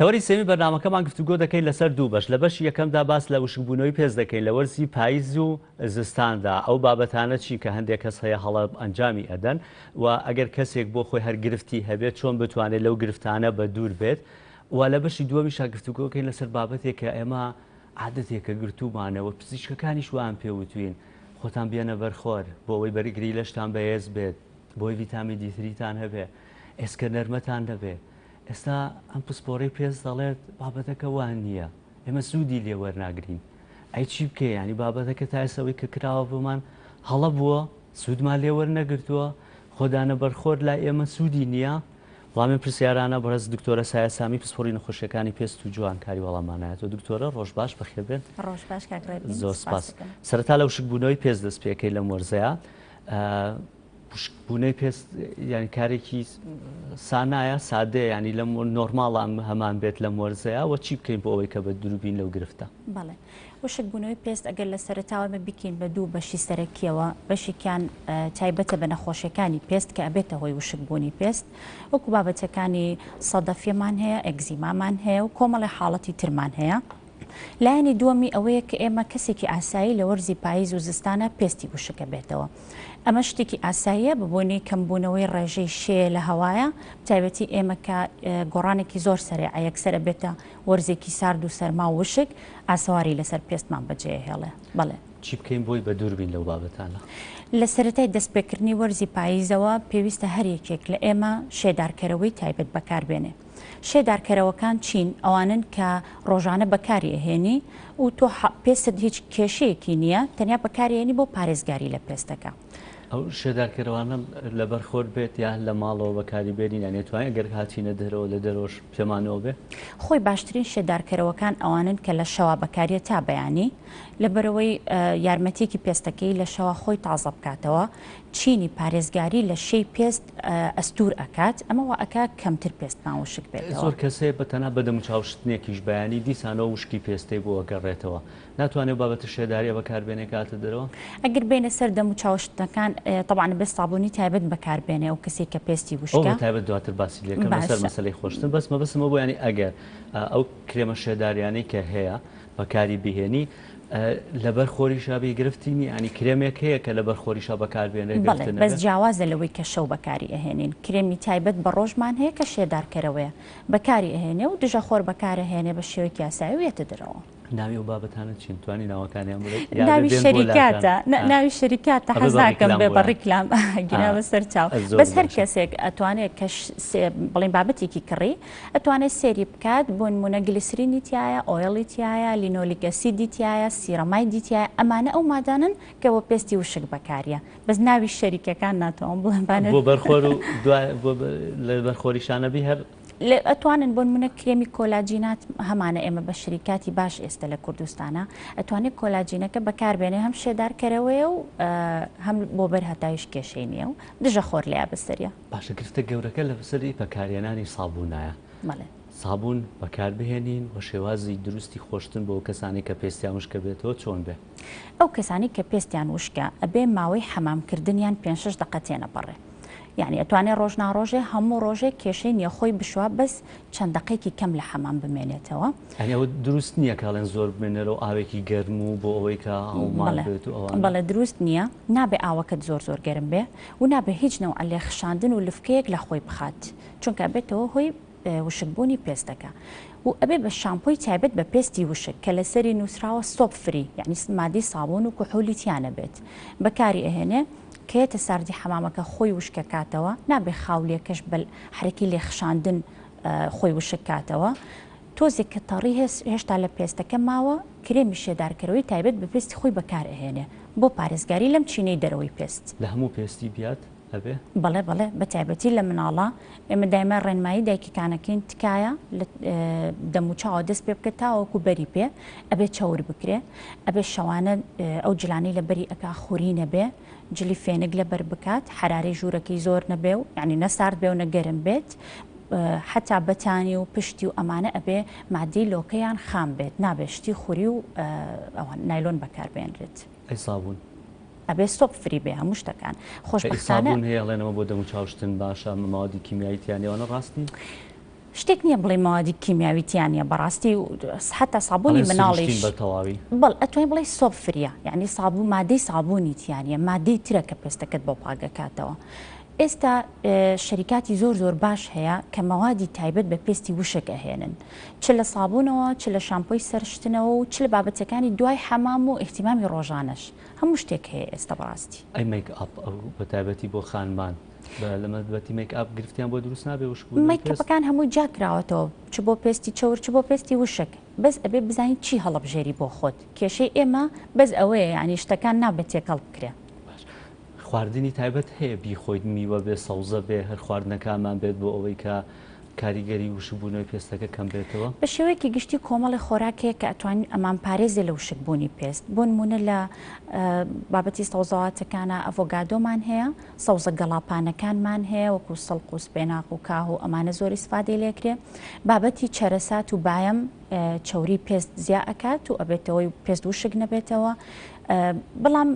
تەوەری سێمی بەرنامەکەمان گفتوگۆ دەکەین لەسەر دوو بەش لە بەشی یەکەمدا باس لە وشکبوونەوەی پێست دەکەین لە وەرزی پاییز و زستاندا ئەو بابەتانە چی کە هەندێک کەس هەیە هەڵە ئەنجامی ئەدەن و ئەگەر کەسێک بۆ خۆی هەرگرفتی هەبێت چۆن بتوانێت لەو گرفتانە بە دوور بێت و لە بەشی دووەمیشا گفتوگۆکەین لەسەر بابەتێک کە ئێمە عادەتێکە گرتومانەوە پزیشکەکانیش وان پێوتوین خۆتان بێنە بەرخۆر بۆ ئەوەی بەرگری لەشتان بەهێز بێت بۆی ڤیتامی دیتریتان هەبێ ئێسکە نەرمەتان دەبێ ئێستا ئەم پسپۆڕی پێست دەڵێت بابەتەکە وان نییە ئێمە سوودی لێ وەرناگرین ئەی چی بکە ینی بابەتەکە تا ئێسەوەی کە کراوە بۆمان هەڵە بووە سوودمان لێ وەرنەگرتووە خۆدانە بەرخۆر لا ئێمە سوودی نییە وڵامی پرسیارانە بەڕێز دکتۆرە سایە سامی پسپۆڕی نەخۆشیەکانی پێست و جوانکاری وەڵامانایەتەوە دکتۆرە ڕۆژ باش بەخێبێن ڕۆژ باش زۆر سپاس سەرەتا لە وشکبوونەوەی پێست دەست پێکەی لەم وەرزەیە وشکبوونەی پێست ینی کارێکی سانایە سادەیە ینی لەم نۆرماڵان هەمان بێت لەم وەرزەیە و چی بکەین بۆ ئەوەی کە بە دروبین لەو گرفتە بەڵێ وشکبوونەوەی پێست ئەگەر لە سەرتاوە بیکەین بە دوو بەشی سەرەکیەوە بەشێکیان تایبەتە بە نەخۆشیەکانی پێست کە ئەبێتە هۆی وشکبوونی پێست وەکو بابەتەکانی سەدەفیەمان هەیە ئەگزیمامان هەیە و کۆمەڵی حاڵەتی ترمان هەیە لایەنی دووەمی ئەوەیە کە ئێمە کەسێکی ئاسایی لە وەرزی پاییز و زستانە پێستی وشکە بێتەوە ئەمە شتێکی ئاساییە ببوونی کەمبوونەوەی ڕێژەی شێ لە هەوایە تایبەتی ئێمە کە گۆڕانێکی زۆر سەرێع یەکسەرە بێتە وەرزێکی سارد و سەرما و وشک ئاسەواری لەسەر پێستمان بەجێ هێڵێ بەڵێ چی بکەین بۆی بە دووربین لەو بابەتانە لە سەرەتای دەستپێکردنی وەرزی پاییزەوە پێویستە هەر یەکێک لە ئێمە شێدارکەرەوەی تایبەت بەکاربێنێ شێدارکەرەوەکان چین ئەوانن کە ڕۆژانە بەکاری ئەهێنی و تۆ پێست هیچ کێشەیەکی نییە تەنیا بەکارێنی بۆ پارێزگاری لە پێستەکە ئەو شێدارکەرەوانە لەبەر خۆر بێت یا لە ماڵەوە بەکاری بێنین ئەنێتوانین ئەگەر هاتیینە دەرەوە لە دەرۆش پێمانەوە بێ خۆی باشترین شێدارکەرەوەکان ئەوانن کە لە شەوا بەکاریە تا بەیانی لەبەرەوەی یارمەتێکی پێستەکەی لە شەوا خۆی تازە بکاتەوە چینی پارێزگاری لە شەی پێست ئەستور ئەکات ئەمەوە ئەکا کەمتر پێستمان وشک بێت زۆر کەسەیە بەتەنها بەدەم و چاوشتنێکیش بەیانی دیسانەوە وشکی پێستەی بۆ گەڕێتەوە ناتوانێت بابەتە شێداریە بەکاربێنێ کاتە دەرەوە ئەگەر بینە سەر دەم و چاوشتەکان طبعاً بە سابوونی تایبەت بەکاربێنێ و کەسێک کە پێستی وشکە تایبەت دواتر باسی لێکەم لەسەر مەسەلەی خۆشتن بەسمە بۆ ینی ئەگەر ئەو کرێمە شێداریانەی کە هەیە بەکاری بهێنی لەبەر خۆریشا بێ گرفتینی ینی کرێمێک هەیە کە لەبەر خۆریشا بەکاربێنێ بەس جیاوازە لەوەی کە شەو بەکاری ئەهێنین کرێمی تایبەت بە ڕۆژمان هەیە کە شێدارکەرەوەیە بەکاری ئەهێنێ و دژە خۆر بەکارەهێنێ بە شێوەیەکی یاسایی و وێتە دەرەوە ناوی و بابەتانە چین توانی ناوەکانیان ناوی شەریکاتە ناوی شەریکاتە حەزاکەم بێ بە ڕیکلام گیرا بەسەر چاو بەس هەر کەسێک ئەتوانێت کە بڵین بابەتێکی کڕی ئەتوانێت سێری بکات بۆ نمونە گلیسرینی تایە ئۆیڵی تایە لینۆلیک ئەسیدی تایە سیرەمای دیتایە ئەمانە ئەو مادانن کە بۆ پێستی وشک بەکاریە بەس ناوی شەریکەکان ناتوان بڵێن بۆ بەرخۆر و لە بەرخۆریشانەبی هەر ئەتوانن بۆ نمونە کرێمی کۆلاجینات هەمانە ئێمە بە شریکاتی باش ئێستا لە کوردستانە ئەتوانێت کۆلاجینەکە بەکاربێنێ هەم شێدارکەرەوەیە و هەم بۆ بەرهەتایش کێشەی نییە و دژە خۆر لیا بەسەریە باشە گرفتە گەورەکە لە بەسەری بەکارێنانی سابوونایە سابوون بەکاربهێنین و شێوازی دروستی خۆشتن بۆ کەسانی کە پێستیان وشکە بێتەوە چۆن بێ ئەو کەسانی کە پێستیان وشکە ئەبێ ماوەی حەمامکردنیان 5-6 دقە تێنەپەڕێ یعنی ئەتوانێت ڕۆژ ناڕۆژێ هەموو ڕۆژێک کێشەی نییە خۆی بشوە بەس چەند دقەیەکی کەم لە حەمام بمێنێتەوە. ئەوە دروست نییە کاڵێن زۆر بمێنەرەوە ئاوێکی گەرم و بۆ ئەوەی کە هەڵمان بێت و ئەوان. بەڵێ دروست نییە، نابێ ئاوەکەت زۆر گەرم بێ و نابێ هیچ نەوە لێ خشاندن و لفکەیەک لە خۆی بخات چونکە بێتەوە هۆی وشکبوونی پێستەکە. و ئەبێ بە شامپۆی تایبەت بە پێستی وشک کە لەسەری نووسراوە سۆپ فری یعنی مادەی سابوون و کوحولی تیانە بێت بەکاری ئەهێنێ کێتە ساردی حەمامەکە خۆی وشکەکاتەوە نابێ خاولێکەش بە حرەکی لێ خشاندن خۆی وشکاتەوە. تۆزێک کە تەڕی هێشتا لە پێستەکە ماوە کرێمی شێدارکەرەوەی تایبەت بە پێستی خۆی بەکار ئەهێنێ بۆ پارێزگاری لەم چینەی دەرەوەی پێست لە هەموو پێستی بیات. بەڵێ بە تایبەتی لە مناڵە ئێمە دایمە ڕێنمایی دایکەکانەکەین تکایە دەموچاوە دەست پێ بکە تاوەکو بەری پێ ئەبێ چاور بکرێ ئەبێ شەوانە ئەو جلانەی لە بەری ئەکا خوری نەبێ جلی فێنک لە بەر بکات حرارەی ژوورەکەی زۆر نەبێ و یعنی نەسارد بێ و نەگەرم بێت حتا بەتانی و پشتی و ئەمانە ئەبێ مادەی لۆکەیان خام بێت نابێ شتی خوری و نایلۆن بەکاربێنرێت. ئەی سابوون ئەبێ سۆپ فری بێ هەموو شتەکان خۆشبختانە هەیەڵێنەوە بۆ دەموچاوشتن باشە مەوادی کیمیاییتیانەوە ڕاستی شتێک نییە بڵێ ماوادی کیمیاویتیانە بەڕاستی حتا سابوونی مناڵیش بەتەواوی بەڵ ئەتوانین بڵێ سۆپ فریە یعنی سابوو مادەی سابوونی تیانە مادەی ترە کە پێستەکەت بۆ پاگەکاتەوە. ئێستا شەریکاتی زۆر باش هەیە کە مەوادی تایبەت بە پێستی وشک ئەهێنن چ لە سابوونەوە چ لە شامپۆی سەرشتنەوە و چ لە بابەتەکانی دوای حەمام و ئیحتیمامی ڕۆژانەش هەموو شتێک هەیە ئێستا بەڕاستی. ئەی میک ئاپ بە تایبەتی بۆ خانمان لە مەبەتی میک ئاپ گرفتیان بۆ دروست نابێ وشکبوون میکەپەکان هەمووی جاکراوەتەوە چ بۆ پێستی چەور چ بۆ پێستی وشک بەس ئەبێ بزانین چی هەڵەبژێری بۆ خۆت کێشەی ئێمە بەس ئەوەیە ینی شتەکان نابێت تێکەڵ بکرێ. خواردنی تایبەت هەیە بیخۆیت میوە بێ سەوزە بێ هەر خواردنەکانمان بێت بۆ ئەوەی کە کاریگەری وشکبوونەوەی پێستەکە کەم بێتەوە بە شێوەیەکی گشتی کۆمەڵی خۆراکەیە کە ئەتوانین ئەمان پارێزێ لە وشکبوونی پێست بۆ نمونە لە بابەتی سەوزەواتەکانە ئەڤۆگادۆمان هەیە سەوزە گەڵاپانەکانمان هەیە وەکو سەڵق و سپێناق و کاه و ئەمانە زۆر ئیسفادەی لێکرێ بابەتی چەرەسات و باەم چەوری پێست زیا ئەکات و ئەبێتەوەی پێست وشک نەبێتەوە بەڵام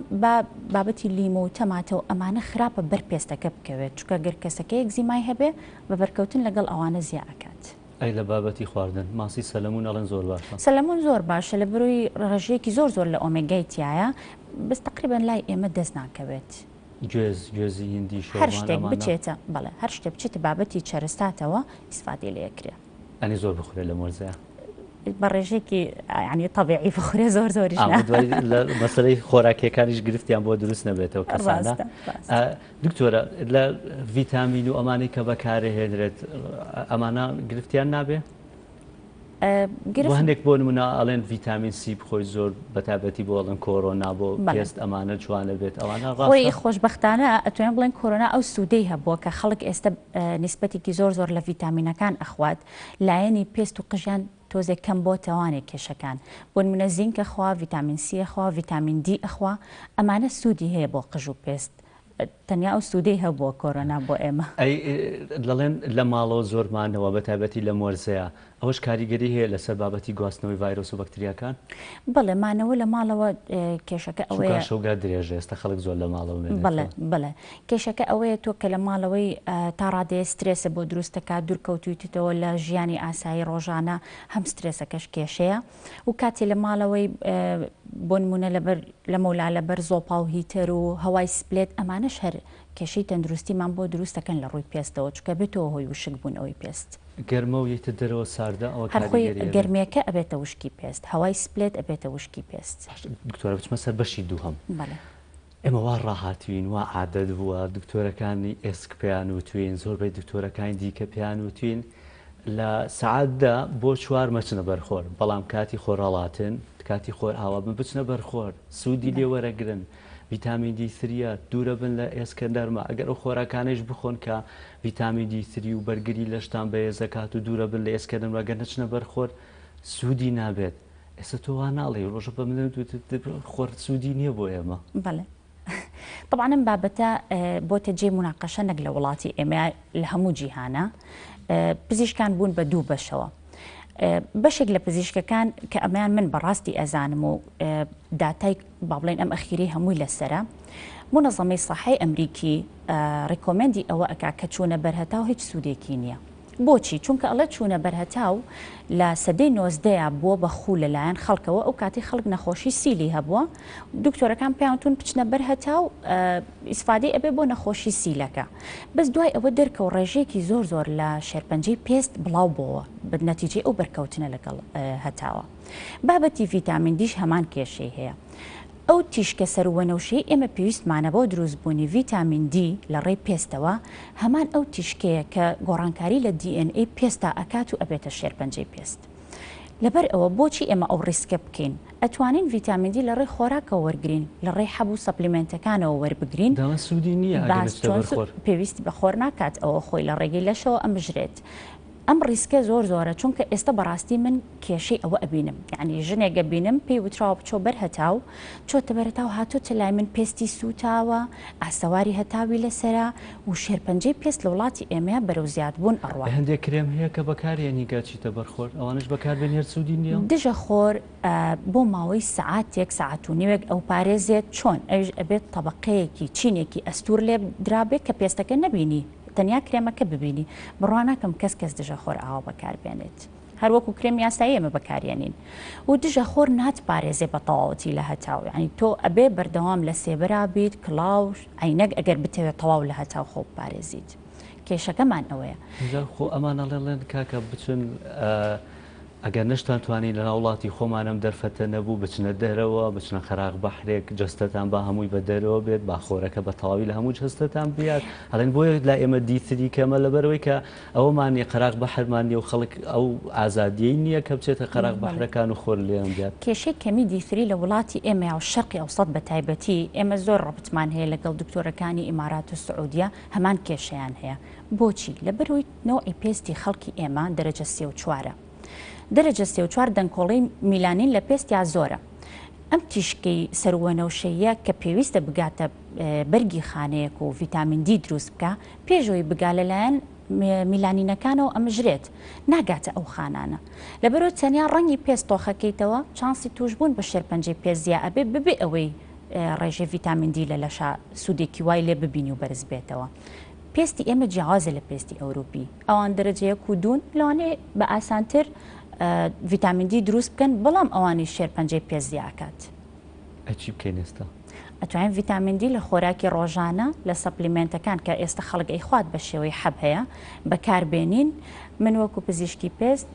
بابەتی لیمە و تەماتە و ئەمانە خراپە بەر پێستەکە بکەوێت چکە گەر کەسەکە یەکزیمای هەبێ بە بەرکەوتن لەگەڵ ئەوانە زیا ئەکات. ئەی لە بابەتی خواردن ماسی سەلەمون ئەڵێن زۆر باشە سەلەمون زۆر باشە لە بروی ڕژەیەکی زۆر لە ئۆمێگای تایە بەس تقریبان لای ئێمە دەست ناکەوێت گوێزی هندی هەر شتێک بچێتە بەڵێ هەر شتێک بچێتە بابەتی چەرەستاتەوە ئیسفادەی لێکرێ ئەنی زۆر بخورێ لە مۆرزەیە بە ڕێژێکی ینی تەبیعی بخورێ زۆریش مەسەلەی خۆراکیەکانیش گرفتیان بۆ دروست نەبێتەوە کەسانە. دکتۆرە لە ڤیتامین و ئەمانەی کە بەکارهێنرێت ئەمانە گرفتیان نابێ؟ هەندێک بۆ نمونە ئەڵێن ڤیتامین سی بخۆی زۆر بەتابەتی بۆ ئەڵێن کۆرۆنا بۆ پێست ئەمانە جوانە بێت ئەوانە خۆی خۆشبەختانە ئەتوانین بڵێن کۆرۆنا ئەو سوودەی هەبووە کە خەڵک ئێستا نیسبەتێکی زۆر لە ڤیتامینەکان ئەخوات لایەنی پێست و قژیان تۆزێک کەم بۆ تەوانێک کێشەکان بۆ نمونە زینکە خوا ڤیتامین سی ئەخوا ڤیتامین دی ئەخوا ئەمانە سوودی هەیە بۆ قژ و پێست تەنیا ئەو سوودەی هەبووە کۆرۆنا بۆ ئێمە. دەڵێن لە ماڵەوە زۆرمانەوە بە تایبەتی لە مۆرزەیە ئەوەش کاریگەری هەیە لەسەر بابەتی گواستنەوەی ڤایرۆس و بەکتریاکان؟ بەڵێ مانەوە لە ماڵەوە کێشەکە ئەوەیە شەوگا درێژە ئێستا خەڵک زۆر لە ماڵەوە بڵێ کێشەکە ئەوەیە تۆ کە لە ماڵەوەی تا ڕادەیە سترێسە بۆ دروستەکە دوورکەوتویتەوە لە ژیانی ئاسایی ڕۆژانە هەم سترێسەکەش کێشەیە و کاتێ لە ماڵەوەی بۆ نمونە لە مەولا لەبەر زۆپا و هیتەر و هەوای سپلێت ئەمانەش هەر کێشەی تەندروستیمان بۆ دروستەکەن لە ڕووی پێستەوە چکە بێتەوە هۆی وشک بوونەوەی پێست. گەرمە و یەکتر دەرەوە ساردە ئەوە هەرخۆی گەرمێکە ئەبێتە وشکی پێست هەوای سپلێت ئەبێتە وشکی پێست. دکتۆرە بچمە سەر بەشی دووهەم ئێمە وا ڕاهاتوین وا عادەت بووە دکتۆرەکانی ئێسک پێیان وتوین زۆربەی دکتۆرەکانی دیکە پێیان وتوین لە سعاتدا بۆ 4 مەچنە بەرخۆر بەڵام کاتی خۆڕەڵاتن کاتی خۆر ئاوا بن بچنە بەرخۆر سوودی لێ وەرەگرن ڤیتامین دی3 دوورە بن لە ئێسکە دەرمە ئەگەر ئەو خۆراکانش بخۆن کە ڤیتامین دی3 و بەرگری لەشتان بە ێزەکات و دوورە بن لە ئێسکە دەرمە گەر نەچنە بەرخۆر سوودی نابێت. ئێستا تۆ وا ناڵێ ڕۆژە بە من خۆر سوودی نییە بۆ ئێمە. بەڵێ طبعا ئەم بابەتە بۆتە جێ مناقەشە نەک لە وڵاتی ئێمە لە هەموو جیهانە پزیشکان بوون بە دوو بەشەوە بەشێک لە پزیشکەکان کە ئەمەیان من بەڕاستی ئەزانم و داتای با بڵێن ئەم ئەخیری هەمووی لەسرە منەظەمەی سەحەی ئەمریکی ڕێکۆمەندی ئەوە ئەکا کە چوونە بەرهەتاو هیچ سوودێکی نییە. بۆچی؟ چونکە ئەڵێ چوونە بەرهەتاو لە سەدەی 19 بووە بە خوو لەلایەن خەڵکەوە ئەو کاتی خەڵک نەخۆشی سیلی هەبووە دکتۆرەکان پێیانتون بچنە بەرهەتاو ئیسفادەی ئەبێ بۆ نەخۆشی سیلەکە. بەس دوای ئەوە دەرکەوت ڕێژەیەکی زۆر لە شێرپەنجەی پێست بڵاو بۆەوە بە نەتیجەی ئەو بەرکەوتنە لەگەڵ هەتاوە. بابەتی ڤیتامین دیش هەمان کێشەی هەیە. ئەو تیشکە سەروەنەوشەی ئێمە پێویستمانە بۆ دروستبوونی ڤیتامین دی لە ڕێی پێستەوە هەمان ئەو تیشکەیە کە گۆڕانکاری لە DNA پێستا ئەکات و ئەبێتە شێرپەنجەی پێست. لەبەر ئەوە بۆچی ئێمە ئەو ڕیسکە بکەین؟ ئەتوانین ڤیتامین دی لە ڕێی خۆراکەوە وەرگین لە ڕێی حەبوو سەپلیمنتەکانەوە وەربگرین پێویستی بە خۆر ناکات ئەوە خۆی لە ڕێگەی لەشەوە ئەمژرێت. ئەم ریسکە زۆرە چونکە ئێستا بەڕاستی من کێشەی ئەوە ئەبینم یعنی ژنێکە بینم پێی وتراوە بچۆ بەرهەتاو چۆتە بەرهەتاو هاتۆتە لای من پێستی سوتاوە ئاسەواری هەتاوی لەسرە و شێرپەنجەی پێست لە وڵاتی ئێمە بەرەو زیادبوون ئەڕوا. هەندێک کرێم هەیە کە بەکارێنی گاچیتە بەرخۆر ئەوانش بەکاربێن هێر سوودی نییە. دژە خۆر بۆ ماوەی سعاتێک سعات و نیوێک ئەو پارێزێت چۆن ئەوش ئەبێت طبقەیەکی چینێکی ئەستور لێ درابێت کە پێستەکە نەبینی تەنیا کرێمەکە ببینی بڕواناکەم کەس دژە خۆر ئاوا بەکاربێنێت هەروەکو کرێم یاسایی ئێمە بەکارێنین و دژە خۆر ناتپارێزێ بە تەواوەتی لە هەتاو ینی تۆ ئەبێ بەردەوام لە سێبرا بیت کلااوش عینەک ئەگەر بتەوێت تەواو لە هەتاو خۆ پارێزیت کێشەکەمان ئەوەیە. خۆ ئەمانەڵێڵێن کاکە بچن ئەگەر نشتان توانین لە وڵاتی خۆمانم دەرفەتە نەبوو بچنە دەرەوە بچنە خەراق بەحرێک جستتان بە هەمووی بە دەرەوە بێت باخۆرەکە بە تەواوی لە هەموو جستتان بێت هەڵێن بۆیە لا ئێمە دیتری کەمە لەبەرەوەی کە ئەوەمانی قەراق بەحرمانیە و خەڵک ئەو ئازادیەی نییە کە بچێتە قەراق بەحرەکان و خۆر لێم بێت. کێشەی کەمی دیتری لە وڵاتی ئێمە و شەرقی ئەوسەد بە تایبەتی ئێمە زۆر ڕەبتمان هەیە لەگەڵ دکتۆرەکانی ئیمارات و سعودیە هەمان کێشەیان هەیە. بۆچی؟ لەبەرەوەی نەوعی پێستی خەڵکی ئێمە دەرەجە 34 دەرەجە 34 دەنگکۆڵی میلانین لە پێستیا زۆرە. ئەم تیشکەی سەروەنەوشەیە کە پێویستە بگاتە بەرگی خانەیەک و ڤیتامین دی دروست بکە پێشەوەی بگا لەلایەن میلانینەکانەوە ئەمژرێت ناگاتە ئەو خانانە لەبەرەوە تەنیا ڕەنگی پێست تۆخەکەیتەوە چانسی توشبوون بە شێرپەنجەی پێزیە ئەبێ ببێ ئەوەی ڕێژەی ڤیتامین دی لە لەشە سوودێکی وای لێ ببینی و بەرز بێتەوە. پێستی ئێمە جیاوازە لە پێستی ئەوروپی ئەوان دەرەجەیە کودون لەوانێ بە ئاسانتر ڤیتامین دی دروست بکەن بەڵام ئەوانی شێرپەنجەی پێزیاکات. ئەچی بکەین ئێستا؟ ئەتوانین ڤیتامین دی لە خۆراکی ڕۆژانە لە سەپلیمنتەکان کە ئێستا خەڵک ئەیخوات بە شێوەی حەب هەیە بەکاربێنین. من وەکو پزیشکی پێست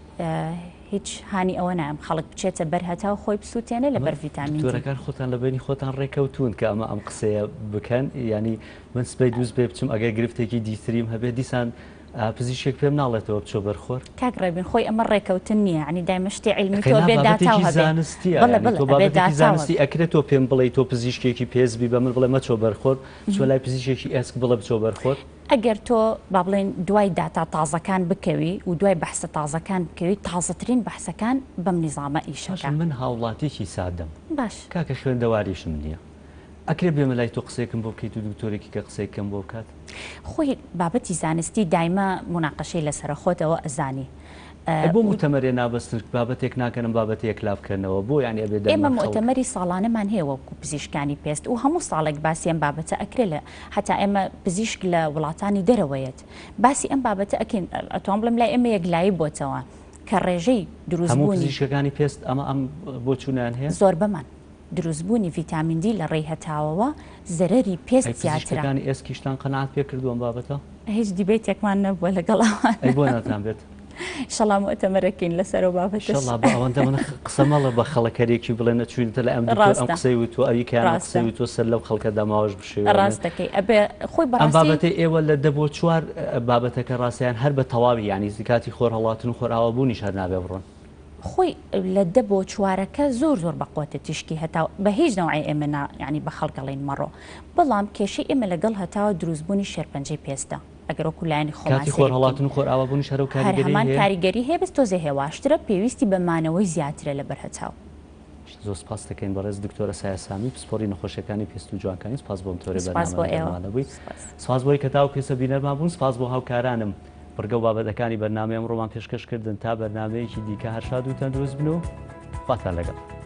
هیچ هانی ئەوە نام خەڵک بچێتە بەرهەتا و خۆی بسووتێنە لەبەر ڤیتامین دی. دکتۆرەکان خۆتان لە بینی خۆتان ڕێکەوتون کە ئەمە ئەم قسەیە بکەن ینی من سبەی دووست بێ بچم ئەگەر گرفتێکی دیتریم هەبێت دیسان پزیشک پێم ناڵێتەوە بچۆ بەرخۆر. کاک ڕێبین خۆی ئەمە ڕێکەوتن نییە ینی دایمە شتی عیلمی تۆ بێ داتاو هەبێت زانستی ئەکرێت تۆ پێم بڵێ تۆ پزیشکێکی پێزبی بە من بڵێ مەچۆ بەرخۆر چۆ لای پزیشێکی ئێسک بڵێ بچۆ بەرخۆر. ئەگەر تۆ با بڵێن دوای داتا تازەکان بکەوی و دوای بەحسە تازەکان بکەوی تازەترین بەحسەکان بەم نیزامە ئیشەکە. من هاوڵاتێکی سادەم باش کاکە خوێندەواریشم نییە. ئەکرێ بێمە لای تۆ قسێکم بۆ بکەیت و دکتۆرێکی کە قسەیکەم بۆ بکات. خۆی بابەتی زانستی دایمە مناقەشەی لەسەر خۆتەوە ئەزانی. بۆ مؤتەمەرێ نابەستن بابەتێک ناکەنم بابەتێک لافکردنەوە بۆ یانی ئەبێ ئێمە مؤتەمەری ساڵانەمان هەیە وەکو پزیشکانی پێست و هەموو ساڵێک باسی ئەم بابەتە ئەکرێ لە هەتا ئێمە پزیشک لە وڵاتانی دەرەوەیەت باسی ئەم بابەتە ئەکەین ئەتوان بڵم لای ئێمە یەکلایی بۆتەوە کە ڕێژەی دروستبوونی پزیشکەکانی پێست ئەمە ئەم بۆ چوونیان هەیە زۆر بەمان دروستبوونی ڤیتامین دی لە ڕێی هەتاوەوە زەرەری پێست زیاترە. ئێسکیشتان قەناعەت پێ کردووە بابەتە؟ هیچ دیبێتێکمان نەبووە لەگەڵ ئەوان. بۆ ناتان بێت؟ شەڵا مؤتەمەرەکەین لەسەرەوە بابەتە. ئەوەندە من قسە مەڵە بە خەڵەکەرێکی بڵێ نەچوینتە لە ئەم قسەی و تۆ ئەویکیان قسەی و تۆ سەر لەو خەڵکە داماوەش بشێ ڕاستەکەی ئەبێ خۆی بەڕاستی بابەتی ئێوە لە دە بۆ چوار بابەتەکە ڕاستیان هەر بە تەواوی ینی زیکاتی خۆر هەڵاتن و خۆرئاوابوونیش هەر نابێ بڕۆن. خۆی لە دە بۆ چوارەکە زۆر بەقوتە تیشکی هەتا بە هیچ نەوعی ئێمە ینی بە خەڵکەڵین مەڕۆ بەڵام کێشەی ئێمە لەگەڵ هەتاوە دروستبوونی شێرپەنجەی پێستە ئەگەر وەکو لایەنی خۆماسی خۆر هەڵاتن و خۆرئاوابوونی شەرە و هەمان کاریگەری هەیە بەس تۆزێ هێواشترە پێویستی بەمانەوەی زیاترە لە بەرهەتاو. زۆر سپاس دەکەین بەڕێز دکتۆرە سایەسامی پسپۆری نەخۆشیەکانی پێست و جوانکانی سپاس بۆم تۆرە بەرنامەوەی سپاس بۆی کە تا و پێسە بینەرمان بوون سپاس بۆ هاوکارانم بڕگە و بابەتەکانی بەرنامەی ئەمڕۆمان پێشکەشکردن تا بەرنمەیەکی دیکە هەر شاد و تەندروست بن و خواتان لەگەڵ.